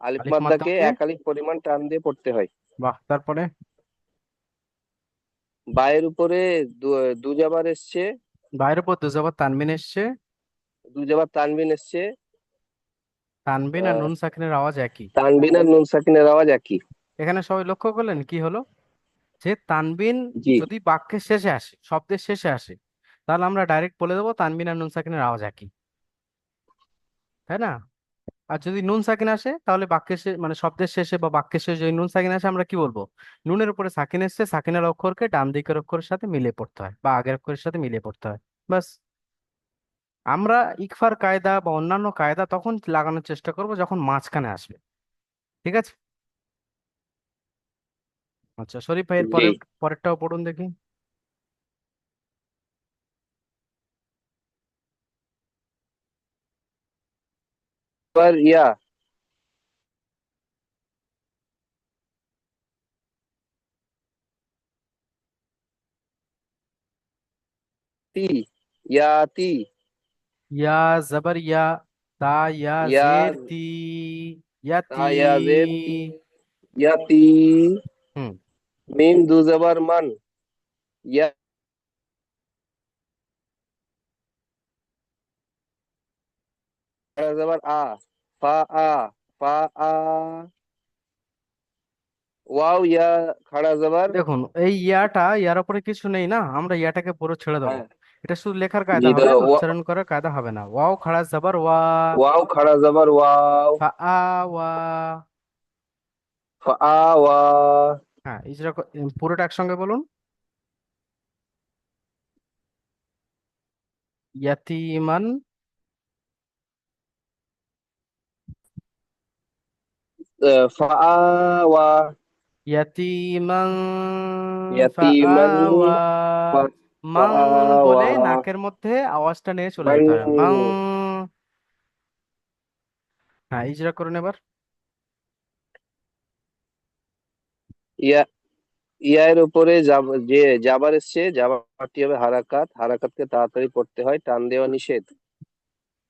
আলিফ আলিফ মাদ্দাকে মাধ্যমকে। এক আলিফ পরিমাণ টান দিয়ে পড়তে হয়। বাহ, তারপরে? বায়ের উপরে দু জাবার এসছে, বাইরের উপর দুজাবার তানবিন এসছে। দু জাবার তানবিন এসছে। তানবিন আর আহ, নুন সাকিনের আওয়াজ একই। তানবিন আর নুন সাকিনের আওয়াজ একই। এখানে সবাই লক্ষ্য করলেন কি হলো, যে তানবিন জি যদি বাক্যের শেষে আসে, শব্দের শেষে আসে, তাহলে আমরা ডাইরেক্ট বলে দেবো তানবিন আর নুন সাকিনের আওয়াজ একই, তাই না? আর যদি নুন সাকিন আসে তাহলে বাক্যের মানে শব্দের শেষে বা বাক্যের শেষে যদি নুন সাকিন আসে, আমরা কি বলবো? নুনের উপরে সাকিন এসছে, সাকিনের অক্ষরকে ডান দিকের অক্ষরের সাথে মিলিয়ে পড়তে হয় বা আগের অক্ষরের সাথে মিলিয়ে পড়তে হয়। বাস। আমরা ইকফার কায়দা বা অন্যান্য কায়দা তখন লাগানোর চেষ্টা করব যখন মাঝখানে আসবে। ঠিক আছে। আচ্ছা শরীফ ভাই, এর জি। পরেরটাও পড়ুন দেখি। এবার তি, ইয়াতি, ইয়া জবর ইয়া, তা ইয়া ইয়া জের তি, তা ইয়াতি। ইয়া জের তি, ইয়াতি। হুম। মিম দু জাবার মান, ইয়া জাবার আ, ফা আ, ফা আ। ওয়াও ইয়া খাড়া জাবার। দেখুন এই ইয়ার উপরে কিছু নেই না, আমরা ইয়াটাকে পুরো ছেড়ে দেবো। হ্যাঁ, এটা শুধু লেখার জি কায়দা হবে, দাদা, উচ্চারণ করার কায়দা হবে না। ওয়াও খাড়া জবর ওয়া, ওয়াও খাড়া জাবার ওয়াও, ফা আ ওয়া। ফা আ ওয়া। হ্যাঁ, পুরোটা একসঙ্গে বলুন। ইয়াতিমান, ফা আ ওয়া, ইয়াতিমান, ফা আ ইয়াতিমান, ওয়া। ফা মাং আ বলে ওয়া, নাকের মধ্যে আওয়াজটা নিয়ে চলে মান। যেতে হয়, মাং। হ্যাঁ, ইজরা করুন এবার। ইয়া, ইয়ার উপরে যে জাবার এসছে, জাবারটি হবে হারাকাত, হারাকাতকে তাড়াতাড়ি পড়তে হয়, টান দেওয়া নিষেধ।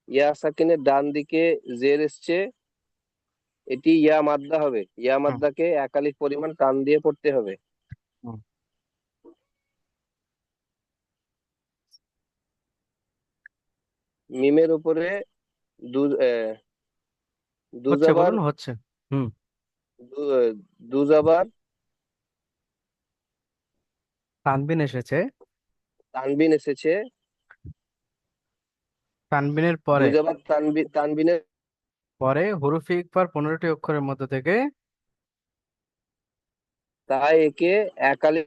ইয়া সাকিনের ডান দিকে জের এসছে, এটি ইয়া মাদ্দা হবে, ইয়া হুম মাদ্দাকে এক আলিফ পরিমাণ টান দিয়ে পড়তে হবে। হুম। মিমের উপরে দু আহ, দু হচ্ছে, জাবার, বলুন হচ্ছে। হুম। দু জাবার তানবিন এসেছে। তানবিন এসেছে, তানবিনের দু পরে, জাবার তানবিনের হরফে ইকফার 15টি অক্ষরের মধ্যে থেকে। তাই একে এক আলিফ।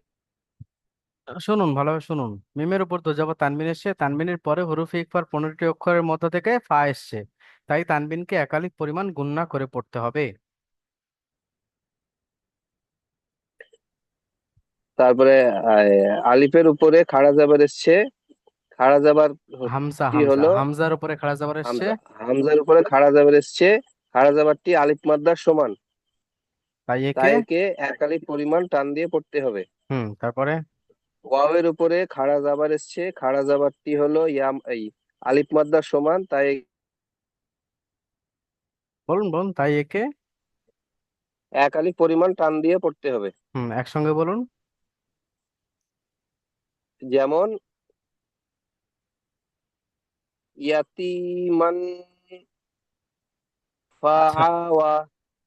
শুনুন ভালোভাবে শুনুন। মিমের উপর দোজাবা তানবিন এসছে, তানবিনের পরে হরফে ইকফার 15টি অক্ষরের মধ্য থেকে ফা এসছে, তাই তানবিনকে একালিক পরিমাণ গুণনা করে পড়তে হবে। তারপরে আলিফের উপরে খাড়া জাবার এসছে, খাড়া জাবার হামজা টি হামজা হলো হামজার উপরে খাড়া যাবার এসছে। হামজা। হামজার উপরে খাড়া জাবার এসছে, খাড়া জাবারটি আলিফ মাদ্দার সমান, তাই একে। তাই একে এক আলিফ পরিমাণ টান দিয়ে পড়তে হবে। তারপরে ওয়াওয়ের উপরে খাড়া জাবার এসছে, খাড়া জাবারটি হলো এই আলিফ মাদ্দার সমান, তাই বলুন বলুন, তাই একে। এক আলিফ পরিমাণ টান দিয়ে পড়তে হবে। একসঙ্গে বলুন। যেমন ইয়াতিমান আচ্ছা ফাআওয়া।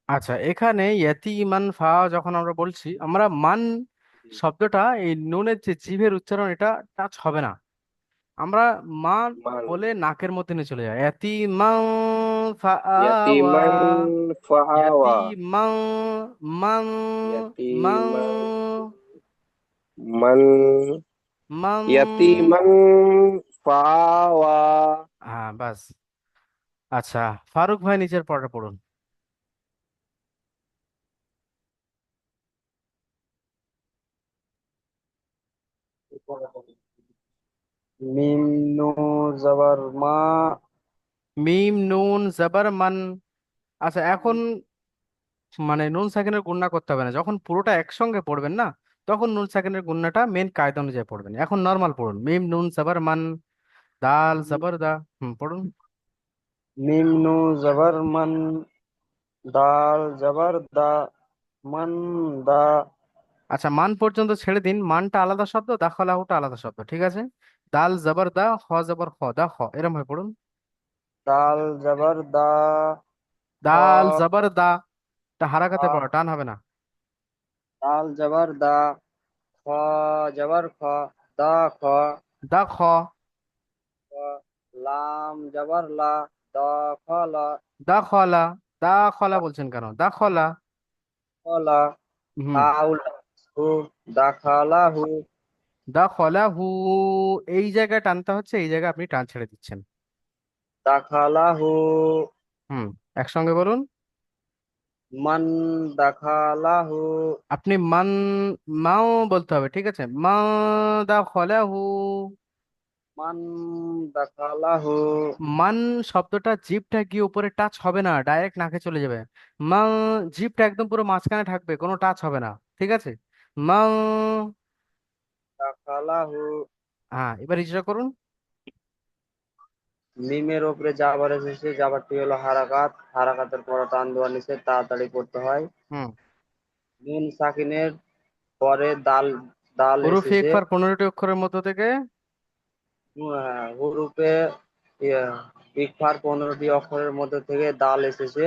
আচ্ছা, এখানে ইয়াতিমান ফা যখন আমরা বলছি, আমরা মান শব্দটা, এই নুনের যে জিভের উচ্চারণ, এটা টাচ হবে না। আমরা মান মান বলে নাকের মধ্যে নিয়ে চলে যায়, ইয়াতিমান ফাআওয়া। ইয়াতিমান ফাআওয়া। ইয়াতিমান মান মান ইয়াতিমান মান মান। ইয়াতিমান ফাআওয়া। হ্যাঁ, বাস। আচ্ছা, ফারুক ভাই নিচের পড়া পড়ুন। মিম নু জবর মা। মিম নুন জবর মান। আচ্ছা, এখন মানে নুন সাকিনের গুণনা করতে হবে না, যখন পুরোটা একসঙ্গে পড়বেন না, তখন নুন সাকিনের গুণনাটা মেন কায়দা অনুযায়ী পড়বেন। এখন নর্মাল পড়ুন, মিম নুন জবর মান, দাল জবর দা। পড়ুন। মিম নু জবর মান, দাল জবর দা, মান দা। আচ্ছা, মান পর্যন্ত ছেড়ে দিন, মানটা আলাদা শব্দ, দাখলাহুটা আলাদা শব্দ, ঠিক আছে? দাল জবর দা, খ জবর খ, দা খ, এরম ভাবে পড়ুন। দাল জবর দা, খ। দাল জবর দা, টা হারাকাতে দা, পড়া, টান হবে না। দাল জবর দা, খ জবর খ, দা খ। দা খ। খ, লাম জবর লা, দা খ লা। দা খলা। দা খলা বলছেন কেন? দা খলা। খ লা। হুম। হাউল হু, দা খালা হু। দা খলা হু, এই জায়গায় টানতে হচ্ছে, এই জায়গায় আপনি টান ছেড়ে দিচ্ছেন। দা খালা হু। হুম, একসঙ্গে বলুন। মান দাখালা হু। আপনি মান, মাও বলতে হবে, ঠিক আছে? মা দা খলা হু। মান দাখালা হু। মান শব্দটা জিভটা গিয়ে উপরে টাচ হবে না, ডাইরেক্ট নাকে চলে যাবে। মা, জিভটা একদম পুরো মাঝখানে থাকবে, কোনো টাচ হবে না, ঠিক আছে? মা। দাখালা হু। হ্যাঁ, এবার ইজরা করুন। মিমের উপরে জাবার এসেছে, জাবারটি হলো হারাকাত, হারাকাতের পর টান দেওয়া নিচে তাড়াতাড়ি করতে হয়। হুম। নুন সাকিনের পরে দাল, দাল হুরুফে এসেছে। ইকফার 15টি অক্ষরের মধ্য থেকে, হুরুপে ইয়া, ইকফার 15টি অক্ষরের মধ্যে থেকে দাল এসেছে,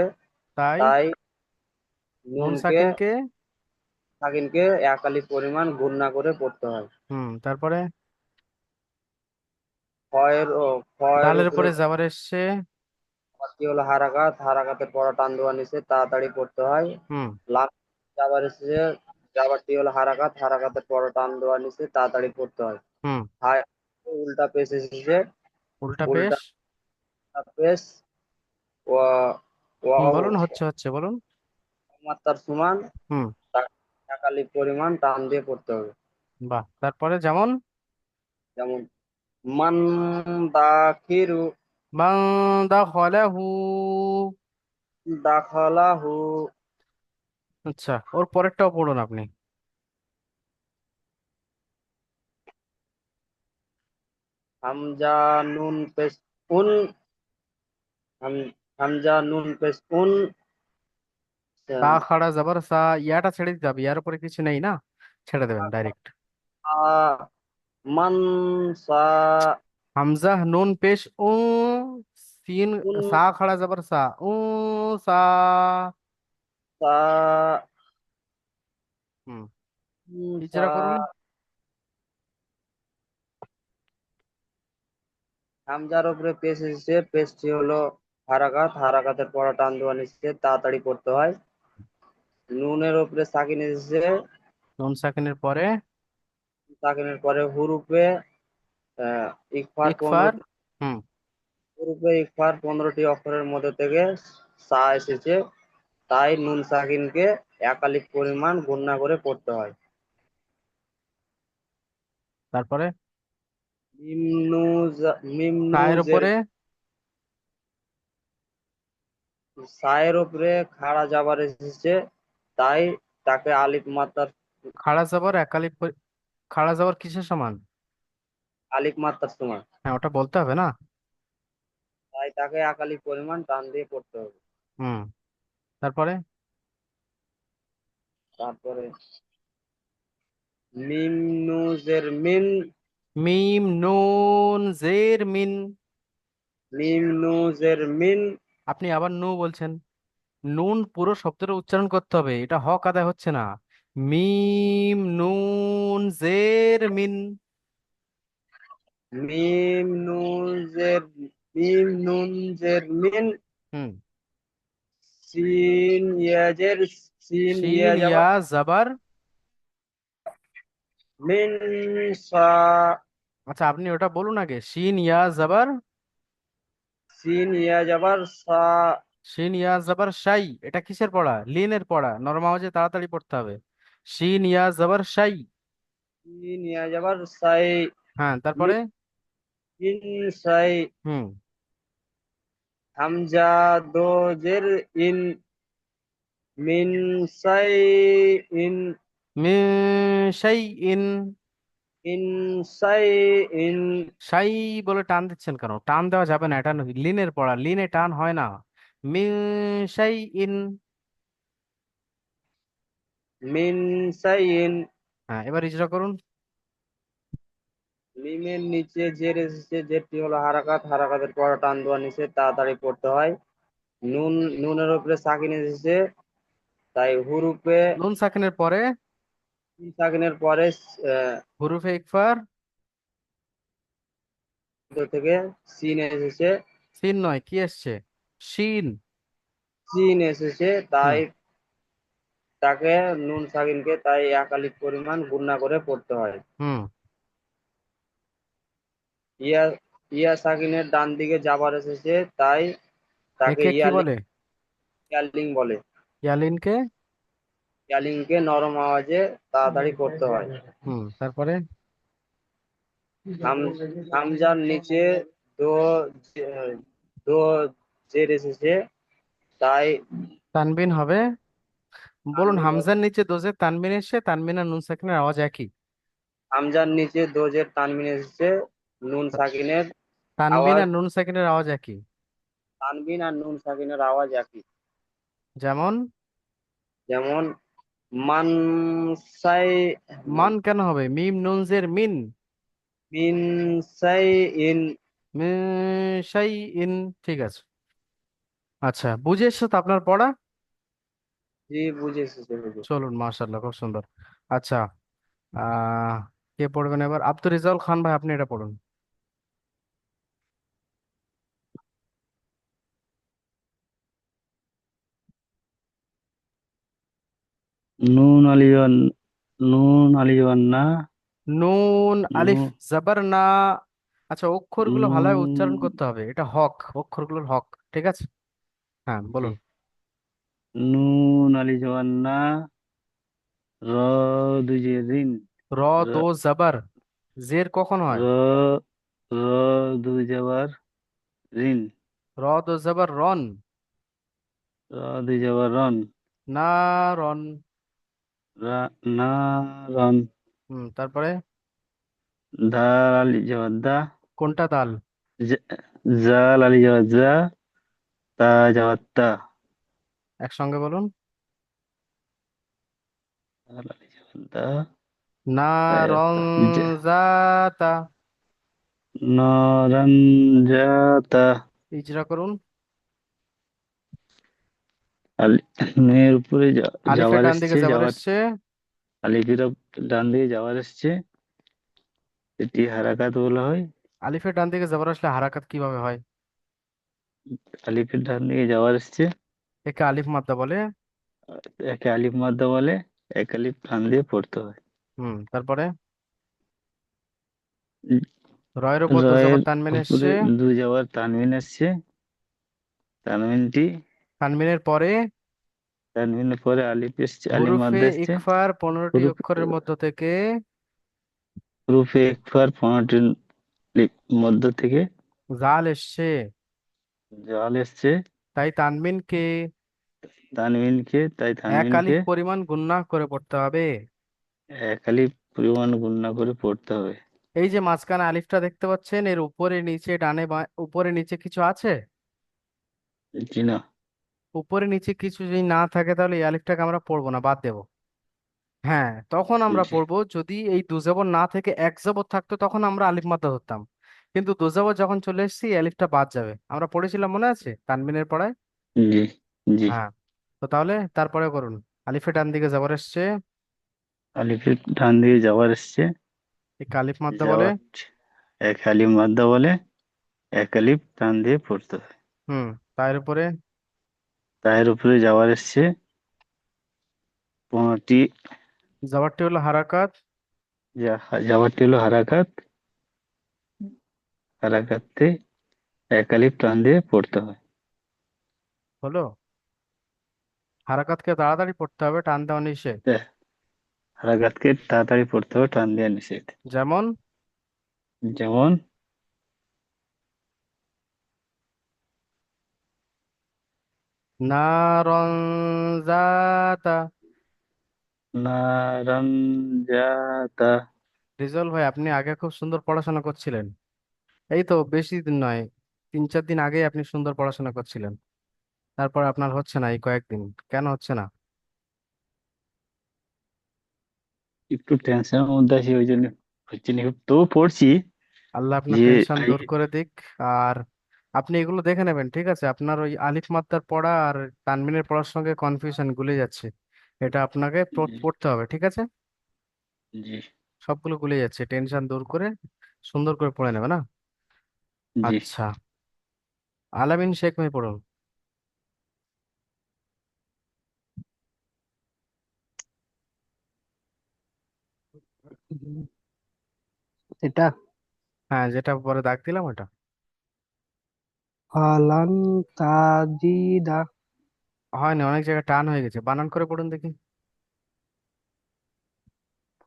তাই তাই নুন নুনকে সাকিনকে। সাকিনকে এক আলিফ পরিমাণ গুণনা করে পড়তে হয়। তারপরে ফয়ের ও ফয়ের দালের উপরে উপরে যাবার এসছে। জাবারটি হলো হারাকাত, হারাকাতের পর টান দেওয়া নিচে তাড়াতাড়ি পড়তে হয়। হুম। লাম জাবার এসেছে, জাবারটি হলো হারাকাত, হারাকাতের পর টান দেওয়া নিচে তাড়াতাড়ি পড়তে হয়। হুম। হায়, উল্টা পেশ এসেছে, উল্টা পেশ। উল্টা পেশ। ওয়া ওয়াও বলুন, হচ্ছে হচ্ছে বলুন। মাত্রার সমান, হুম। তাকে এক আলিফ পরিমাণ টান দিয়ে পড়তে হবে। বাহ, তারপরে যেমন যেমন মান দাখিরু, বান্দা খলাহু। দাখালাহু। আচ্ছা, ওর পরেরটাও পড়ুন আপনি। হামজা নুন পেশ উন, হামজা নুন পেশ উন। তা খাড়া যাবার সা, ইয়াটা ছেড়ে দিতে হবে, ইয়ার উপরে কিছু নেই না, ছেড়ে দেবেন ডাইরেক্ট। মান সা, হামজা নুন পেশ উ, সিন, উন সা খাড়া যাবার সা, উ, সা। সা, হুম, সা। ইজরা করুন। হামজার উপরে পেশ এসেছে, পেশটি হলো হারাকাত, হারাকাতের পর টান দেওয়া নিচে তাড়াতাড়ি পড়তে হয়। নুনের উপরে সাকিন এসেছে, নুন সাকিনের পরে সাকিনের পরে হুরুফে ইকফার ইকফার। 15টি, হুম। হুরুফে ইকফার 15টি অক্ষরের মধ্যে থেকে সা এসেছে, তাই নুন সাকিনকে এক আলিফ পরিমাণ গুণনা করে পড়তে হয়। তারপরে কায়ের মিমনুজের উপরে সায়ের উপরে খাড়া জাবার এসেছে, তাই তাকে আলিফ মাত্রার খাড়া জবর একালিপ খাড়া জবর কিসের সমান? আলিফ মাত্রার সমান, হ্যাঁ, ওটা বলতে হবে না? তাই তাকে একালিপ পরিমাণ টান দিয়ে পড়তে হবে। হুম। তারপরে তারপরে মিমনুজের মিন মিম নুন জের মিন। মিমনুজের মিন আপনি আবার নু বলছেন। নুন পুরো শব্দটা উচ্চারণ করতে হবে, এটা হক আদায় হচ্ছে না। মিম নুন জের মিন। মিমনুজের মিমনুজের মিন হুম। সিন ইয়াজের সিন শিন ইয়া ইয়া যাবার জাবার। মিন সা আচ্ছা, আপনি ওটা বলুন আগে, শিন ইয়া জাবার। সিন ইয়া যাবার সা শিন ইয়া জাবার শাই, এটা কিসের পড়া? লিনের পড়া, নরম আওয়াজে তাড়াতাড়ি পড়তে হবে। শিন ইয়া জাবার শাই। সিন ইয়া যাবার সাই হ্যাঁ, তারপরে মিন সাই হুম। হামজা দোজের ইন মিন সাই ইন মিন শাই ইন। ইন সাই ইন শাই বলে টান দিচ্ছেন কেন? টান দেওয়া যাবে না, এটা লিনের পড়া, লিনে টান হয় না। মিন শাই ইন। মিন সাই ইন হ্যাঁ, এবার ইজরা করুন। মিমের নিচে জের এসেছে, জেরটি হলো হারাকাত, হারাকাতের পর টান দেওয়া নিচে তাড়াতাড়ি পড়তে হয়। নুন নুনের উপরে সাকিন এসেছে, তাই হুরুফে নুন সাকিনের পরে সাকিনের পরে হুরুফে ইকফার। থেকে সিন এসেছে, সিন নয়, কি এসছে? শিন। সিন এসেছে, হুম। তাই তাকে নুন সাকিনকে তাই একালিক পরিমাণ গুণনা করে পড়তে হয়। হুম। ইয়া ইয়া সাকিনের ডান দিকে জাবার এসেছে, তাই তাকে একে কি ইয়ালিং বলে? ইয়ালিং বলে। ইয়ালিনকে। ইয়ালিংকে নরম আওয়াজে তাড়াতাড়ি পড়তে হয়। হুম। তারপরে হাম হামজার নিচে দো দো জের এসেছে, তাই তানবিন হবে। বলুন, তানবিনের হামজার নিচে দোজে তানবিন এসছে, তানবিন আর নুন সাকিনের আওয়াজ একই। হামজার নিচে দো জের তানবিন এসেছে, নুন সাকিনের তানবিন আওয়াজ আর নুন সাকিনের আওয়াজ একই। তানবিন আর নুন সাকিনের আওয়াজ একই। যেমন যেমন মানসাই মান কেন হবে? মিম নুন জের মিন। মিন সাই ইন মিন শাই ইন। ঠিক আছে। আচ্ছা, বুঝে এসছো তো আপনার পড়া? জি বুঝে এসেছে হুজুর। চলুন, মাশাআল্লাহ, খুব সুন্দর। আচ্ছা, আহ কে পড়বেন এবার? আব্দুর রেজাউল খান ভাই, আপনি এটা পড়ুন। নুন আলিয়ান নুন আলিয়ান না নুন আলিফ নু- জাবার না। আচ্ছা, অক্ষরগুলো ভালোভাবে উচ্চারণ নুন করতে হবে, এটা হক, অক্ষরগুলোর হক। ঠিক আছে। হ্যাঁ, জি বলুন। নুন আলিয়ান না র দুজে রিন র দো জাবার। জের কখন হয়? র র দু যাবার রিন র দো জাবার রন। র দুই যাবার রন না রন। না রন তারপরে দা আলি যাবার দা কোনটা দাল? জা- জাল আলি যাবার যা তা যাবার তা একসঙ্গে বলুন। জাল আলি যাবার দা না তা যাবার রং তা জাতা। নরঞ্জাতা ইজরা করুন। আলি নের উপরে আলিফের যাবার ডান দিকে এসছে যাবার যাবার এসছে। আলিফের ডান দিকে যাবার এসছে এটি হারাকাত বলা হয় আলিফের ডান দিকে যাবার আসলে হারাকাত কিভাবে হয়? আলিফের ডান দিকে যাওয়ার এসছে একে আলিফ মাদ্দা বলে। একে আলিফ মাদ্দা বলে এক আলিফ টান দিয়ে পড়তে হয় তারপরে রয়ের উপর দো জবর রয়ের তানবিন উপরে এসছে। দু যাওয়ার তানবিন এসছে তানবিনটি তানবিনের পরে তানবিনের পরে আলিফ এসছে আলিফ হুরুফে মাদ্দা এসছে ইকফার 15টি হুরুফ অক্ষরের মধ্য থেকে হুরুফে ইকফার 15টি মধ্য থেকে জাল এসছে, জাল এসছে, তাই তানবিনকে তানবিনকে, তাই এক তানবিনকে আলিফ পরিমাণ গুণনা করে পড়তে হবে। এক আলিফ পরিমাণ গুণনা করে পড়তে হবে। এই যে মাঝখানে আলিফটা দেখতে পাচ্ছেন, এর উপরে নিচে ডানে উপরে নিচে কিছু আছে? জি না। উপরে নিচে কিছু যদি না থাকে তাহলে এই আলিফটাকে আমরা পড়বো না, বাদ দেবো। হ্যাঁ, তখন আমরা জি পড়বো যদি এই দুজবর না থেকে এক জবর থাকতো, তখন আমরা আলিফ মাদ্দা ধরতাম। কিন্তু দুজবর যখন চলে এসেছি, এই আলিফটা বাদ যাবে। আমরা পড়েছিলাম, মনে আছে তানবিনের পড়ায়? জি জি। হ্যাঁ। তো তাহলে তারপরে করুন। আলিফে ডান দিকে জবর এসছে, আলিফের ডান দিকে যাওয়ার এসছে, একে আলিফ মাদ্দা বলে। যাওয়ার এক আলিফ মাদ্দা বলে, এক আলিফ টান দিয়ে পড়তে হয়। হুম। তার উপরে তায়ের উপরে যাওয়ার এসছে, 15টি জবরটি হলো হারাকাত। যাওয়ারটি হলো হারাকাত, হারাকাতে এক আলিফ টান দিয়ে পড়তে হয়। হলো, হারাকাতকে তাড়াতাড়ি পড়তে হবে, টান দেওয়া নিষেধ। তা হারাকাতকে তাড়াতাড়ি পড়তে হবে, টান দেওয়া নিষেধ। যেমন যেমন নারন জাতা। নারান জাতা। রিজল ভাই, আপনি আগে খুব সুন্দর পড়াশোনা করছিলেন। এই তো বেশি দিন নয়, 3-4 দিন আগে আপনি সুন্দর পড়াশোনা করছিলেন। তারপর আপনার হচ্ছে না এই কয়েকদিন। কেন হচ্ছে না? একটু টেনশনের মধ্যে আছি, ওই জন্য হচ্ছে না, তো পড়ছি আল্লাহ আপনার যে টেনশন আই। দূর করে দিক। আর আপনি এগুলো দেখে নেবেন, ঠিক আছে? আপনার ওই আলিফ মাত্রার পড়া আর তানবিনের পড়ার সঙ্গে কনফিউশন গুলে যাচ্ছে। এটা আপনাকে পড়তে হবে, ঠিক আছে? জি সবগুলো গুলে যাচ্ছে, টেনশন দূর করে সুন্দর করে পড়ে নেবে না? জি। আচ্ছা, আলামিন শেখ ভাই পড়ুন। এটা হ্যাঁ, যেটা পরে দাগ দিলাম ওটা। ফালান তাজিদা। হয়নি, অনেক জায়গায় টান হয়ে গেছে, বানান করে পড়ুন দেখি।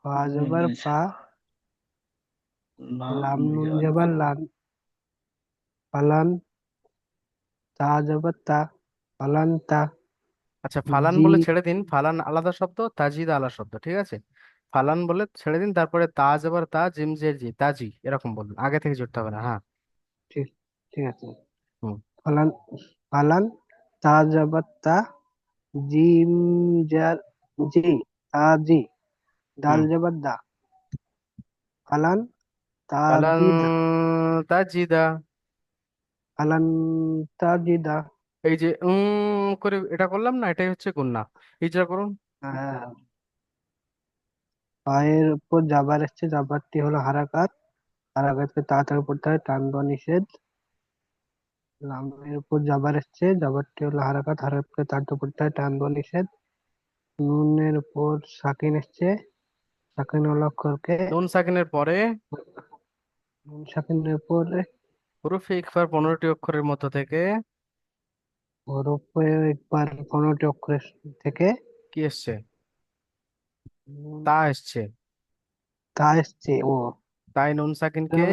ফা জবর ফা, লাম নুন না, জবর লান, ফালান, তা জবর তা, ফালান তা, আচ্ছা, ফালান জি বলে ছেড়ে দিন। ফালান আলাদা শব্দ, তাজিদ আলাদা শব্দ, ঠিক আছে? ফালান বলে ছেড়ে দিন, তারপরে তাজ আবার তা, জিম জের জি, তাজি এরকম বলুন, আগে থেকে জুড়তে হবে না। হ্যাঁ। ঠিক, ঠিক আছে। হুম। ফালান, ফালান, তা জবর তা, জিম জার জি, তা জি, দাল হুম। জবর দা, ফালান ফালান তাজিদা, তাজিদা। ফালান তাজিদা। এই যে করে এটা করলাম না, এটাই হচ্ছে গুণনা। হিজরা করুন। হ্যাঁ, পায়ের উপর জাবার এসছে, জাবারটি হলো হারাকাত, হারাকাতকে তাড়াতাড়ি পড়তে হয়, টান দেওয়া নিষেধ। লামের উপর জাবার এসছে, জাবারটি হলো হারাকাত, হারাকাতকে তাড়াতাড়ি পড়তে হয়, টান দেওয়া নিষেধ। নুনের উপর সাকিন এসছে, সাকিন হলো অক্ষরকে, নুন সাকিনের পরে নুন সাকিনের উপর হরফে ইকফার 15টি অক্ষরের মধ্য থেকে হরফে একবার 15টি অক্ষরের থেকে কি এসছে? নুন, তা এসছে। তা এসছে। ও, তাই নুন সাকিনকে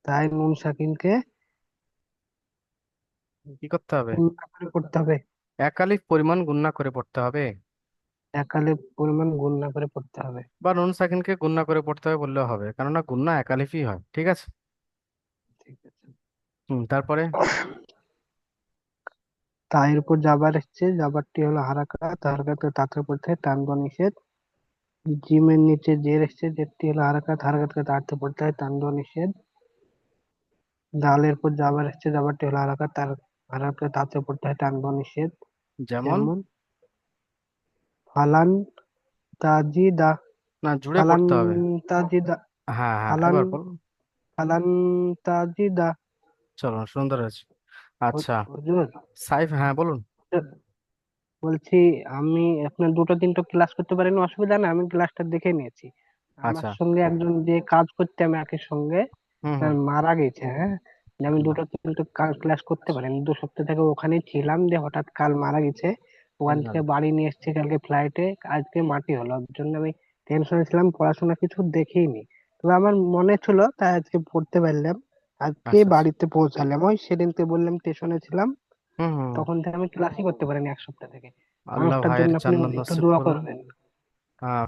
তাই নুন সাকিনকে কি করতে হবে? গুণনা করে পড়তে হবে, এক আলিফ পরিমাণ গুণনা করে পড়তে হবে। একালে পরিমাণ গুণনা করে পড়তে হবে। বা নুন সাকিনকে গুণনা করে পড়তে হবে বললেও হবে, কেননা গুণনা এক আলিফই হয়, ঠিক আছে? ঠিক আছে। হুম। তারপরে তায়ের উপর জাবার এসছে, জাবারটি হলো হারাকাত, হারাকাতকে তাড়াতাড়ি পড়তে হয়, টান দেওয়া নিষেধ। জিমের নিচে জের এসছে, জেরটি হলো হারাকাত, হারাকাতকে তাড়াতাড়ি পড়তে হয়, টান দেওয়া নিষেধ। দালের পর জাবার এসছে, জাবারটি হলো হারাকাত, তার হারাকাতকে তাড়াতাড়ি পড়তে হয়, টান দেওয়া নিষেধ। যেমন যেমন ফালান তাজিদা, না, জুড়ে ফালান পড়তে হবে। তাজিদা, হ্যাঁ হ্যাঁ, ফালান, এবার বলুন। ফালান তাজিদা। চলো, সুন্দর আছে। আচ্ছা, হুজুর, সাইফ, হ্যাঁ বলুন। বলছি আমি আপনার দুটো তিনটো ক্লাস করতে পারিনি, অসুবিধা না, আমি ক্লাসটা দেখে নিয়েছি। আমার আচ্ছা। সঙ্গে একজন যে কাজ করতে আমি একই সঙ্গে হুম হুম। মারা গেছে। হ্যাঁ, যে আমি দুটো তিনটো ক্লাস করতে পারিনি, 2 সপ্তাহ থেকে ওখানেই ছিলাম, যে হঠাৎ কাল মারা গেছে। ওখান থেকে বাড়ি নিয়ে এসেছি কালকে ফ্লাইটে, আজকে মাটি হলো, ওর জন্য আমি টেনশনে ছিলাম, পড়াশোনা কিছু দেখিনি। তবে আমার মনে ছিল, তাই আজকে পড়তে পারলাম। আজকে আচ্ছা আচ্ছা। বাড়িতে পৌঁছালাম, ওই সেদিনকে বললাম স্টেশনে ছিলাম, হুম হুম। তখন থেকে আমি ক্লাসই করতে পারিনি 1 সপ্তাহ থেকে। আল্লাহ মানুষটার ভাইয়ের জন্য আপনি জান্নাত একটু নসিব দোয়া করুন। করবেন।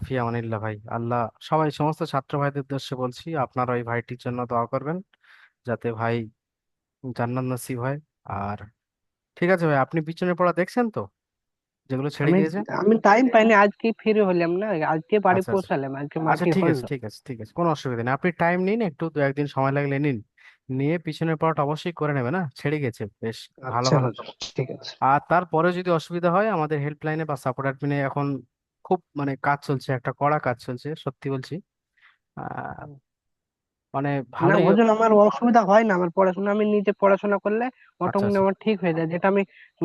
ফি আমানিল্লাহ ভাই। আল্লাহ সবাই সমস্ত ছাত্র ভাইদের উদ্দেশ্যে বলছি, আপনারা ওই ভাইটির জন্য দোয়া করবেন যাতে ভাই জান্নাত নসিব হয়। আর ঠিক আছে ভাই, আপনি পিছনের পড়া দেখছেন তো, যেগুলো ছেড়ে আমি গিয়েছে? আমি টাইম পাইনি, আজকে ফ্রি হলাম না, আজকে বাড়ি আচ্ছা আচ্ছা। পৌঁছালাম, আজকে আচ্ছা মাটি ঠিক আছে হলো। ঠিক আছে ঠিক আছে, কোনো অসুবিধা নেই। আপনি টাইম নিন, একটু দু একদিন সময় লাগলে নিন, নিয়ে পিছনের পড়াটা অবশ্যই করে নেবে না, ছেড়ে গেছে বেশ ভালো আচ্ছা ভালো। হুজুর, ঠিক আছে। আর তারপরে যদি অসুবিধা হয়, আমাদের হেল্পলাইনে বা সাপোর্ট অ্যাডমিনে এখন খুব মানে কাজ চলছে, একটা কড়া কাজ চলছে, সত্যি বলছি। আহ, মানে না ভালোই। হুজুর, আমার অসুবিধা হয় না, আমার পড়াশোনা, আমি নিজে পড়াশোনা করলে আচ্ছা অটোমেটিক আচ্ছা। আমার ঠিক হয়ে যায়, যেটা আমি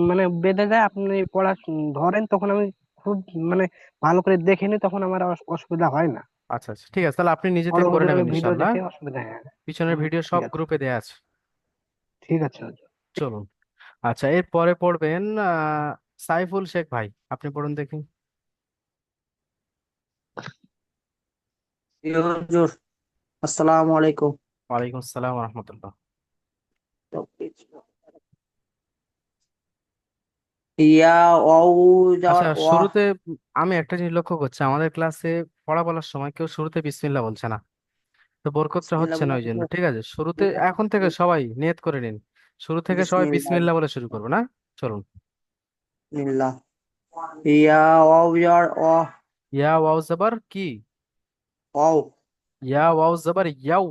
মানে বেঁধে যায়, আপনি পড়া ধরেন তখন আমি খুব মানে ভালো করে দেখে নিই, তখন আমার অসুবিধা হয় না। আচ্ছা আচ্ছা ঠিক আছে, তাহলে আপনি নিজে বড় থেকে করে হুজুরের নেবেন ভিডিও ইনশাল্লাহ। দেখে অসুবিধা হয় না। পিছনের ভিডিও ঠিক সব আছে, গ্রুপে দেয়া আছে। ঠিক আছে হুজুর। চলুন। আচ্ছা, এরপরে পড়বেন সাইফুল শেখ ভাই, আপনি পড়ুন দেখি। জি হুজুর, আসসালামু আলাইকুম। ওয়ালাইকুম আসসালাম রহমতুল্লাহ। ইয়া ওয়াও আচ্ছা যাওয়ার ওয়াহ। শুরুতে আমি একটা জিনিস লক্ষ্য করছি, আমাদের ক্লাসে পড়া বলার সময় কেউ শুরুতে বিসমিল্লাহ বলছে না, তো বরকতটা বিসমিল্লাহ হচ্ছে না বলে ওই জন্য। ঠিক আছে, শুরুতে এখন থেকে বিসমিল্লাহ। সবাই নিয়ত করে নিন, শুরু থেকে সবাই বিসমিল্লাহ। বিসমিল্লাহ বলে শুরু করবে না। চলুন। ইয়া ওয়াও যাওয়ার ওয়াহ। ইয়া ওয়াও জবর কি? ওয়াও। ইয়া ওয়াও জবর ইয়াও।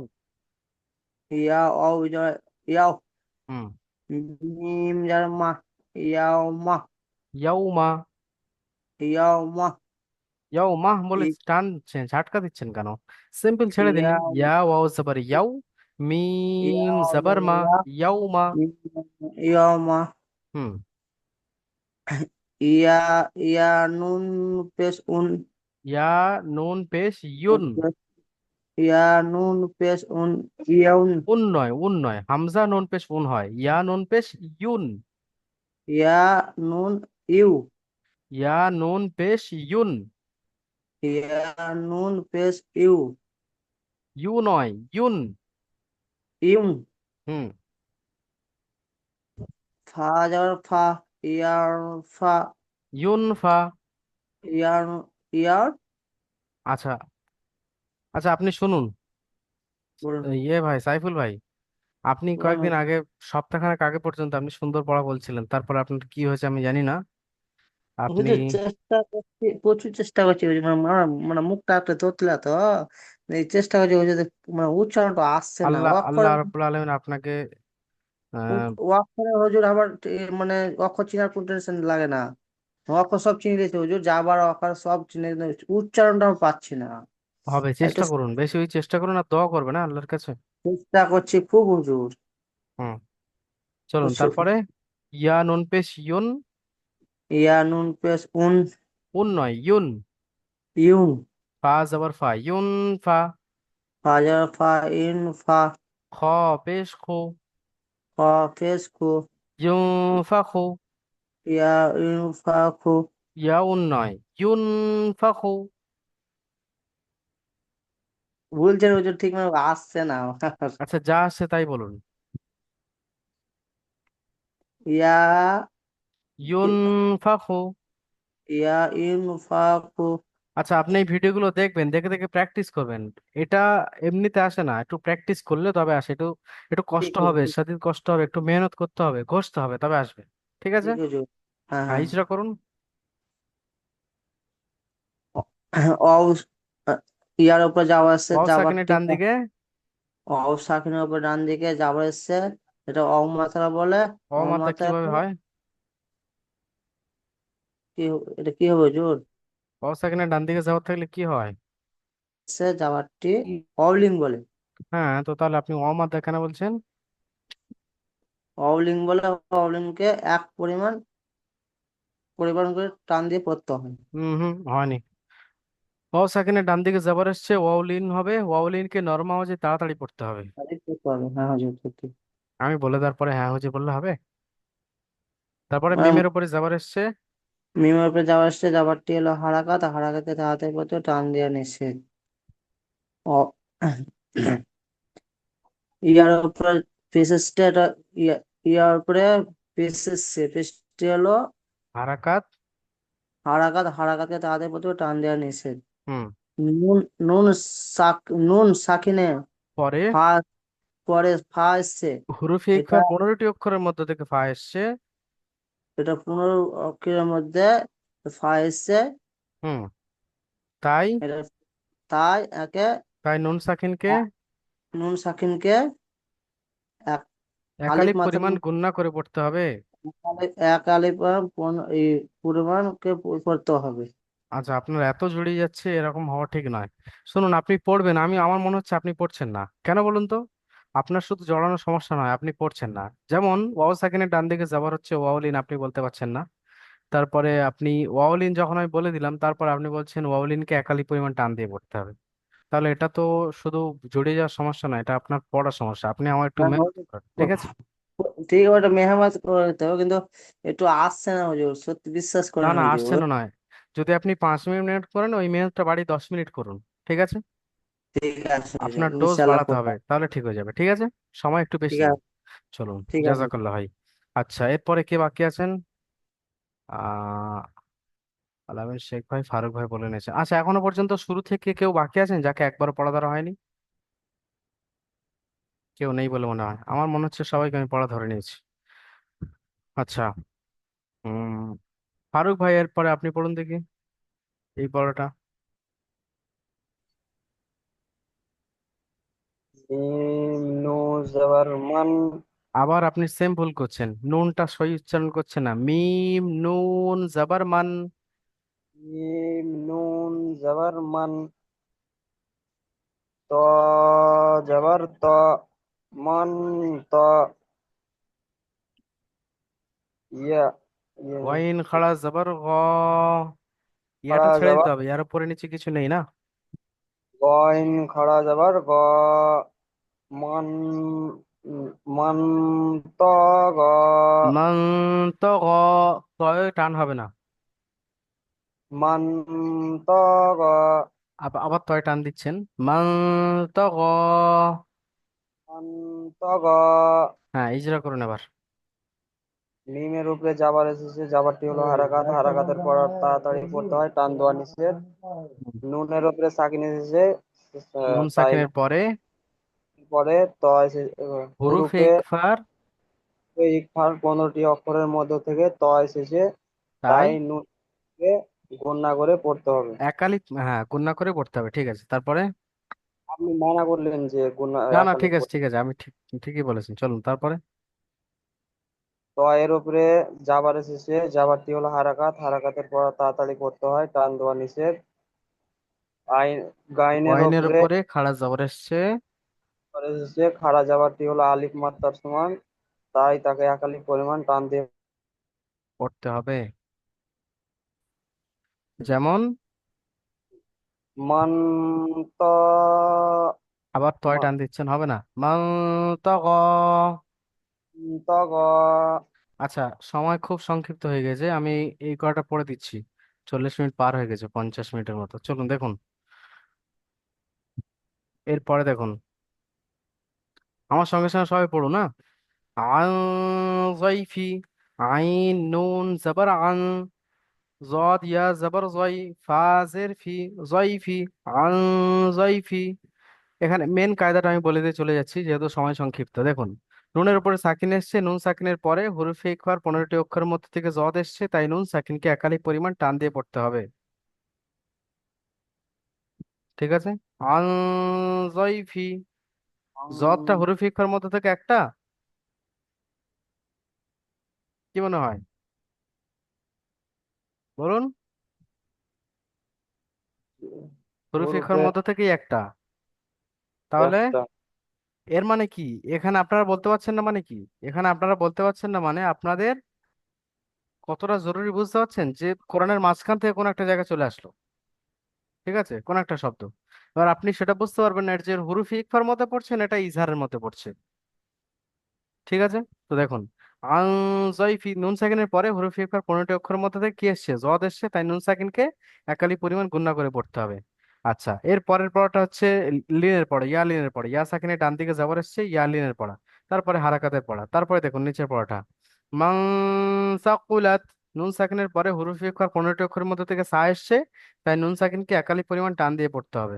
ইয়া ওয়াও যাওয়ার ইয়াও। হুম। মিম যাওয়ার মা। ইয়াও মা। ইয়াউমা। ইয়াও মা। ইয়াউমা বলে টানছেন, ঝাটকা দিচ্ছেন কেন? সিম্পল ছেড়ে দিন। ইয়া ইয়া ওয়াও জবর ইয়াও, ইয়া মিম জবর মা, ইয়া ইয়াউমা। ইয়াও মা। হুম। ইয়া ইয়া নুন পেশ উন। ইয়া নুন পেশ ইউন। ইয়া নুন পেশ উন। ইয়াউন। উন নয়, উন নয়, হামজা নুন পেশ উন হয়, ইয়া নুন পেশ ইউন। ইয়া নুন ইউ। ইয়া নুন পেশ ইউন। ইয়া নুন পেশ ইউ। ইউ নয়, ইউন। ইউন। হুম। ফা যাওয়ার ফা। ইয়ার ফা। ইউনফা। ইয়ার ইয়ার। আচ্ছা আচ্ছা, আপনি শুনুন। বলুন ইয়ে ভাই, সাইফুল ভাই, আপনি বলুন। কয়েকদিন আগে, সপ্তাহখানেক আগে পর্যন্ত আপনি সুন্দর পড়া বলছিলেন, তারপর আপনার কি হয়েছে আমি জানি না। আপনি বুঝে চেষ্টা করছি, প্রচুর চেষ্টা করছি, ওই যে মানে মানে মুখটা একটা তোতলা তো, এই চেষ্টা করছি, ওই যে মানে উচ্চারণটা আসছে না আল্লাহ অক্ষরে। আল্লাহ রাব্বুল আলামিন আপনাকে আহ, অক্ষরে হুজুর আবার মানে অক্ষর চিনার কোন টেনশন লাগে না। অক্ষর সব চিনে দিয়েছে হুজুর, যা আবার অক্ষর সব চিনে দিয়েছে, উচ্চারণটা আমি পাচ্ছি না। হবে, একটু চেষ্টা করুন, বেশি ওই চেষ্টা করুন, আর দোয়া করবে না আল্লাহর কাছে। চেষ্টা করছি খুব হুজুর। হুম। চলুন বুঝছো? তারপরে। ইয়া নুন পেশ ইউন। ইয়া নুন পেশ উন। উন নয়, ইউন। ইউন। ফা জবর ফা, ইউন ফা। ফাজার ফা ইন ফা। খ পেশ খো। খ পেশ খু। ইউন ফা খো। ইয়া ইন ফা খু। ইয়াউন নয়, ইউন ফা খো। বলছেন হুজুর, ঠিক মতো আসছে না আমার। আচ্ছা, যা আসছে তাই বলুন। ইয়া ইউন ফা খো। ইয়া ইন ফা খু। আচ্ছা, আপনি এই ভিডিওগুলো দেখবেন, দেখে দেখে প্র্যাকটিস করবেন। এটা এমনিতে আসে না, একটু প্র্যাকটিস করলে তবে আসে। একটু একটু ঠিক কষ্ট হবে, হুজুর। সেদিন কষ্ট হবে, একটু মেহনত করতে হবে, ঘষতে হবে, তবে আসবে। ঠিক আছে। ঠিক হুজুর। হ্যাঁ হ্যাঁ, হ্যাঁ। ইজরা করুন। অও। ইয়ার উপর যাওয়া আসছে, ওয়াও সাকিনের যাবারটি। ডান দিকে। অও সাকিনের উপর ডান দিকে যাবার এসছে, এটা অও মাত্রা বলে। ও অও মাদ্দা মাত্রা কিভাবে হয়? কি এটা কি হবে হুজুর? ওয়াও সাকিনের ডান দিকে যাওয়ার থাকলে কি হয়? সে যাবারটি অলিং বলে। হ্যাঁ, তো তাহলে আপনি ও মাদ্দা কেন বলছেন? অলিং বলে। অলিংকে এক পরিমাণ পরিমাণ করে টান দিয়ে পড়তে হয়। হুম হুম, হয়নি। ওয়াও সাকিনের ডান দিকে যাবার এসছে, ওয়াউলিন হবে, ওয়াউলিনকে নরম আওয়াজে তাড়াতাড়ি পড়তে হবে। তাহলেই পড়তে হবে, হ্যাঁ হুজুর সত্যি। আমি বলে দেওয়ার পরে হ্যাঁ হচ্ছে বললে হবে। তারপরে মিমের উপরে যাবার এসছে। মিমের উপরে যাওয়া আসছে, যাবারটি হলো হারাকাত, হারাকাতে তাড়াতাড়ি পড়তে টান দিয়ে নিষেধ। ইয়ার উপরে পেসেসটা এটা ইয়ার উপরে পেসটি হলো হারাকাত। হারাকাত, হারাকাতকে তাদের প্রতি টান দেওয়া নিষেধ। হুম। নুন নুন সাক নুন সাকিনে পরে ফা, পরে ফা এসছে। হুরুফে এটা ইকফার 15টি অক্ষরের মধ্যে থেকে ফা এসছে। এটা 15 অক্ষরের মধ্যে ফা এসছে। হুম। তাই এটা তাই একে তাই নুন সাকিনকে নুন সাকিনকে এক এক আলিফ আলিফ মাত্রা পরিমাণ গুণনা করে পড়তে হবে। এক আলিফ এই পরিমাণকে করতে হবে। আচ্ছা, আপনার এত জড়িয়ে যাচ্ছে, এরকম হওয়া ঠিক নয়। শুনুন, আপনি পড়বেন, আমার মনে হচ্ছে আপনি পড়ছেন না কেন বলুন তো। আপনার শুধু জড়ানোর সমস্যা নয়, আপনি পড়ছেন না। যেমন ওয়াও সাকিনের ডান দিকে যাবার হচ্ছে ওয়াওলিন, আপনি বলতে পারছেন না। তারপরে আপনি ওয়াওলিন যখন আমি বলে দিলাম, তারপর আপনি বলছেন ওয়াওলিনকে এক আলিফ পরিমাণ টান দিয়ে পড়তে হবে। তাহলে এটা তো শুধু জড়িয়ে যাওয়ার সমস্যা নয়, এটা আপনার পড়ার সমস্যা। আপনি আমার একটু মেহনত করেন, ঠিক আছে? ঠিক আছে, ওটা মেহনত করে দিতে হবে, কিন্তু একটু আসছে না হুজুর, সত্যি বিশ্বাস না করেন না, হুজুর। আসছে না নয়। যদি আপনি 5 মিনিট করেন, ওই মেহনতটা বাড়ি 10 মিনিট করুন, ঠিক আছে? ঠিক আছে হুজুর, আপনার ডোজ ইনশাল্লাহ বাড়াতে হবে, করবো। তাহলে ঠিক হয়ে যাবে, ঠিক আছে? সময় একটু বেশি ঠিক নিন। আছে, চলুন। ঠিক আছে। জাজাকাল্লাহ ভাই। আচ্ছা, এরপরে কে বাকি আছেন? আহ আলামিন শেখ ভাই, ফারুক ভাই বলে নিয়েছেন। আচ্ছা, এখনো পর্যন্ত শুরু থেকে কেউ বাকি আছেন যাকে একবার পড়া ধরা হয়নি? কেউ নেই বলে মনে হয়, আমার মনে হচ্ছে সবাইকে আমি পড়া ধরে নিয়েছি। আচ্ছা। হুম। ফারুক ভাই, এরপরে আপনি পড়ুন দেখি এই পড়াটা। মিম নুন জবর মান। আবার আপনি সেম ভুল করছেন, নুনটা সহি উচ্চারণ করছেন না। মিম নুন জাবার মান। মিম নুন জবর মান। ত জবর ত। মান ত। ইয়া ইয়া ওয়াইন খাড়া জাবার গ। ইয়াটা খাড়া ছেড়ে দিতে জবর হবে, ইয়ার উপরে নিচে কিছু নেই না। গইন খাড়া জবর গ। মান মান ত গ। মান তো গ। তয় টান হবে না। মান ত গ। আবার তয় টান দিচ্ছেন। মান তো গ। মান ত গ। হ্যাঁ, ইজরা করুন এবার। মিমের উপরে জাবার এসেছে, জাবারটি হলো হারাকাত, হারাকাতের পর তাড়াতাড়ি পড়তে হয়, টান দেওয়া নিষেধ। হুম। নুনের উপরে সাকিন এসেছে, নুন তাই সাকিনের পরে পরে হুরুফে হুরুফে ইকফার। ইকফার 15টি অক্ষরের মধ্য থেকে ত এসেছে, তাই তাই নুনকে গণনা করে পড়তে হবে। একালিপ, হ্যাঁ, গুণনা করে পড়তে হবে, ঠিক আছে। তারপরে আপনি মানা করলেন যে গুণা না না, একালে ঠিক আছে ঠিক আছে, আমি ঠিকই বলেছেন। চলুন তারপরে। ত এর উপরে জাবার এসেছে, জাবারটি হলো হারাকাত, হারাকাতের পর তাড়াতাড়ি পড়তে হয়, টান দেওয়া নিষেধ। আইন গাইনের ওয়াইনের উপরে উপরে খাড়া জবর এসছে। এসেছে, খাড়া জাবারটি হলো আলিফ মাত্রার সমান, তাই তাকে একালিক পরিমাণ টান দিয়ে পড়তে হবে। যেমন মান ত আবার তয় মা- টান দিচ্ছেন, হবে না। মান তো গ। ত গ। আচ্ছা, সময় খুব সংক্ষিপ্ত হয়ে গেছে, আমি এই কয়টা পড়ে দিচ্ছি। 40 মিনিট পার হয়ে গেছে, 50 মিনিটের মতো। চলুন দেখুন, এরপরে দেখুন, আমার সঙ্গে সঙ্গে সবাই পড়ুন না। আন যাইফি। আইন নুন জাবার আন। জদ ইয়া জাবার জয়। ফাজের ফি। জয়ফি। আন জয়ফি। এখানে মেন কায়দাটা আমি বলে দিয়ে চলে যাচ্ছি, যেহেতু সময় সংক্ষিপ্ত। দেখুন, নুনের উপরে সাকিন এসছে, নুন সাকিনের পরে হুরুফে ইকফার 15টি অক্ষরের মধ্যে থেকে জদ এসছে, তাই নুন সাকিনকে একাধিক পরিমাণ টান দিয়ে পড়তে হবে, ঠিক আছে? আন জয়ফি। জদটা হুরুফে ইকফার মধ্যে থেকে একটা, কি মনে হয় বলুন? হুরুফে ইকফার হুরুফে মধ্যে থেকেই একটা, তাহলে একটা। এর মানে কি? এখানে আপনারা বলতে পারছেন না মানে কি? এখানে আপনারা বলতে পারছেন না মানে আপনাদের কতটা জরুরি বুঝতে পারছেন, যে কোরআনের মাঝখান থেকে কোন একটা জায়গায় চলে আসলো, ঠিক আছে, কোন একটা শব্দ। এবার আপনি সেটা বুঝতে পারবেন না, এর যে হুরুফে ইকফার মধ্যে পড়ছেন, এটা ইজহারের মধ্যে পড়ছে, ঠিক আছে? তো দেখুন, আন জয়ফি, নুন সাকিনের পরে হুরুফে ইকফার 15টি অক্ষরের মধ্যে থেকে কি এসছে? জদ এসছে, তাই নুন সাকিনকে একালি পরিমাণ গুণনা করে পড়তে হবে। আচ্ছা, এর পরের পড়াটা হচ্ছে লিনের পড়া, ইয়া লিনের পড়া, ইয়া সাকিনের ডান দিকে যাবার এসছে, ইয়া লিনের পড়া, তারপরে হারাকাতের পড়া, তারপরে দেখুন নিচের পড়াটা। মাং সাকুলাত, নুন সাকিনের পরে হুরুফ অক্ষর 15টি অক্ষরের মধ্যে থেকে সা এসছে, তাই নুন সাকিনকে একালি পরিমাণ টান দিয়ে পড়তে হবে।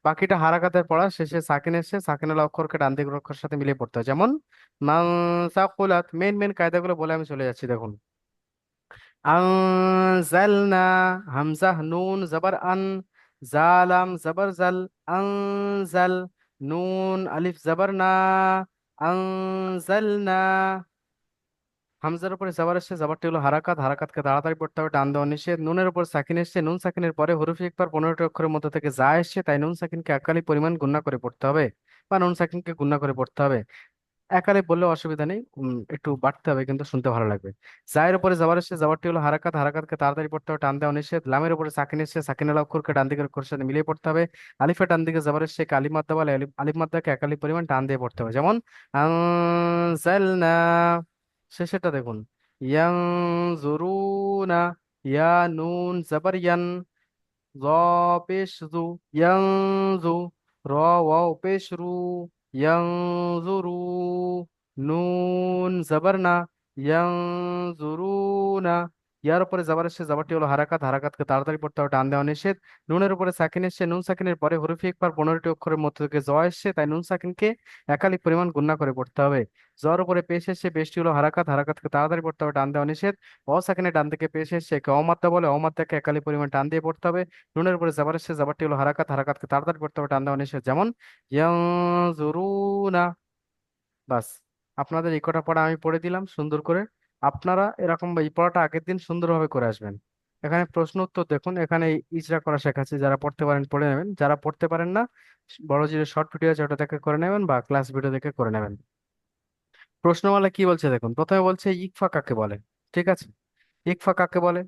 বাকিটা হারাকাতের পড়া, শেষে সাকিন এসছে, সাকিনের অক্ষরকে ডান দিকের অক্ষরের সাথে মিলিয়ে পড়তে হয়। যেমন মাং সাকুলাত, মেন মেন কায়দাগুলো বলে আমি চলে যাচ্ছি, দেখুন। আনজালনা, হামজা নুন জবর আন, জালাম জবর জাল, আনজাল, নুন আলিফ জবর না, আনজালনা। হামজার উপরে জবর এসছে, জবরটি হলো হারাকাত, হারাকাতকে তাড়াতাড়ি পড়তে হবে, টান দেওয়া নিষেধ। নুনের উপর সাকিন এসছে, নুন সাকিনের পরে হরফ ইকফার 15টি অক্ষরের মধ্যে থেকে যা এসছে, তাই নুন সাকিনকে একালি পরিমাণ গুণা করে পড়তে হবে, বা নুন সাকিনকে গুণা করে পড়তে হবে। একালে বললে অসুবিধা নেই, একটু বাড়তে হবে কিন্তু শুনতে ভালো লাগবে। জায়ের উপরে জবর এসছে, জবরটি হলো হারাকাত, হারাকাতকে তাড়াতাড়ি পড়তে হবে, টান দেওয়া নিষেধ। লামের উপরে সাকিন এসছে, সাকিনের অক্ষরকে ডান দিকের অক্ষরের সাথে মিলিয়ে পড়তে হবে। আলিফের ডান দিকে জবর এসছে, আলিফ মাদ্দা বলে, আলিফ মাদ্দাকে একালি পরিমাণ টান দিয়ে পড়তে হবে। যেমন আনজালনা। শেষেরটা দেখুন, ইয়ানজুরুনা, ইয়া নুন জবর ইয়ান, জ পেশ জু, ইয়ানজু, র ওয়াও পেশ রু, ইয়ানজুরু, নুন জবর না, ইয়ানজুরুনা। ইয়ার উপরে জবর এসে, জবরটি হলো হারাকাত, হারাকাতকে তাড়াতাড়ি পড়তে হবে, টান দেওয়া নিষেধ। নুনের উপরে সাকিন এসছে, নুন সাকিনের পরে হরফে ইকফার 15টি অক্ষরের মধ্যে থেকে জ এসছে, তাই নুন সাকিনকে একালিক পরিমাণ গুণনা করে পড়তে হবে। জর উপরে পেশ এসছে, পেশটি হলো হারাকাত, হারাকাতকে তাড়াতাড়ি পড়তে হবে, টান দেওয়া নিষেধ। অসাকিনের ডান দিকে পেশ এসছে, একে অমাত্যা বলে, অমাত্যাকে একালি পরিমাণ টান দিয়ে পড়তে হবে। নুনের উপরে জবর এসছে, জবরটি হলো হারাকাত, হারাকাতকে তাড়াতাড়ি পড়তে হবে, টান দেওয়া নিষেধ। যেমন ইয়ানজুরুনা। বাস, আপনাদের এই কটা পড়া আমি পড়ে দিলাম সুন্দর করে। আপনারা এরকম এই পড়াটা আগের দিন সুন্দরভাবে করে আসবেন। এখানে প্রশ্ন উত্তর দেখুন, এখানে ইজরা করা শেখাচ্ছি, যারা পড়তে পারেন পড়ে নেবেন, যারা পড়তে পারেন না, বড় যে শর্ট ভিডিও আছে ওটা দেখে করে নেবেন, বা ক্লাস ভিডিও দেখে করে নেবেন। প্রশ্নমালা কি বলছে দেখুন, প্রথমে বলছে ইকফা কাকে বলে। ঠিক আছে, ইকফা কাকে বলে,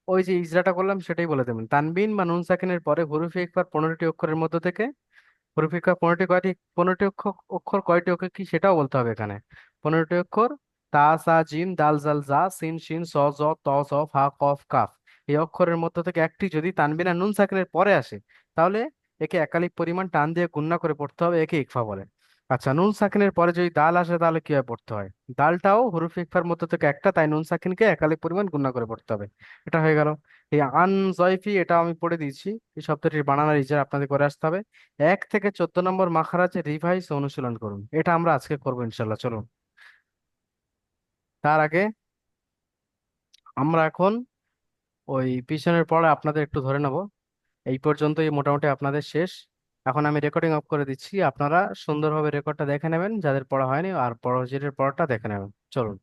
ওই যে ইজরাটা করলাম সেটাই বলে দেবেন। তানবিন বা নুন সাকিনের পরে হুরুফে ইকফার 15টি অক্ষরের মধ্যে থেকে, পরিফিকা 15টি অক্ষর, অক্ষর কয়টি অক্ষর কি সেটাও বলতে হবে এখানে। 15টি অক্ষর, তা সা জিম দাল জাল জা সিন শিন স জ ত স ফা কফ কাফ, এই অক্ষরের মধ্য থেকে একটি যদি তানবিনা নুন সাকিনের পরে আসে, তাহলে একে একালিক পরিমাণ টান দিয়ে গুণনা করে পড়তে হবে, একে ইকফা বলে। আচ্ছা, নুন সাকিনের পরে যদি দাল আসে তাহলে কিভাবে পড়তে হয়, দালটাও হুরুফ ইকফার মধ্য থেকে একটা, তাই নুন সাকিনকে একালিক পরিমাণ গুণনা করে পড়তে হবে। এটা হয়ে গেল। এই আন জয়ফি, এটা আমি পড়ে দিয়েছি, এই শব্দটির বানানোর ইজারা আপনাদের করে আসতে হবে। 1 থেকে 14 নম্বর মাখরাজে রিভাইজ অনুশীলন করুন, এটা আমরা আজকে করবো ইনশাল্লাহ। চলুন, তার আগে আমরা এখন ওই পিছনের পড়া আপনাদের একটু ধরে নেব। এই পর্যন্তই মোটামুটি আপনাদের শেষ। এখন আমি রেকর্ডিং অফ করে দিচ্ছি, আপনারা সুন্দরভাবে রেকর্ডটা দেখে নেবেন যাদের পড়া হয়নি, আর পরবর্তীর পড়াটা দেখে নেবেন। চলুন।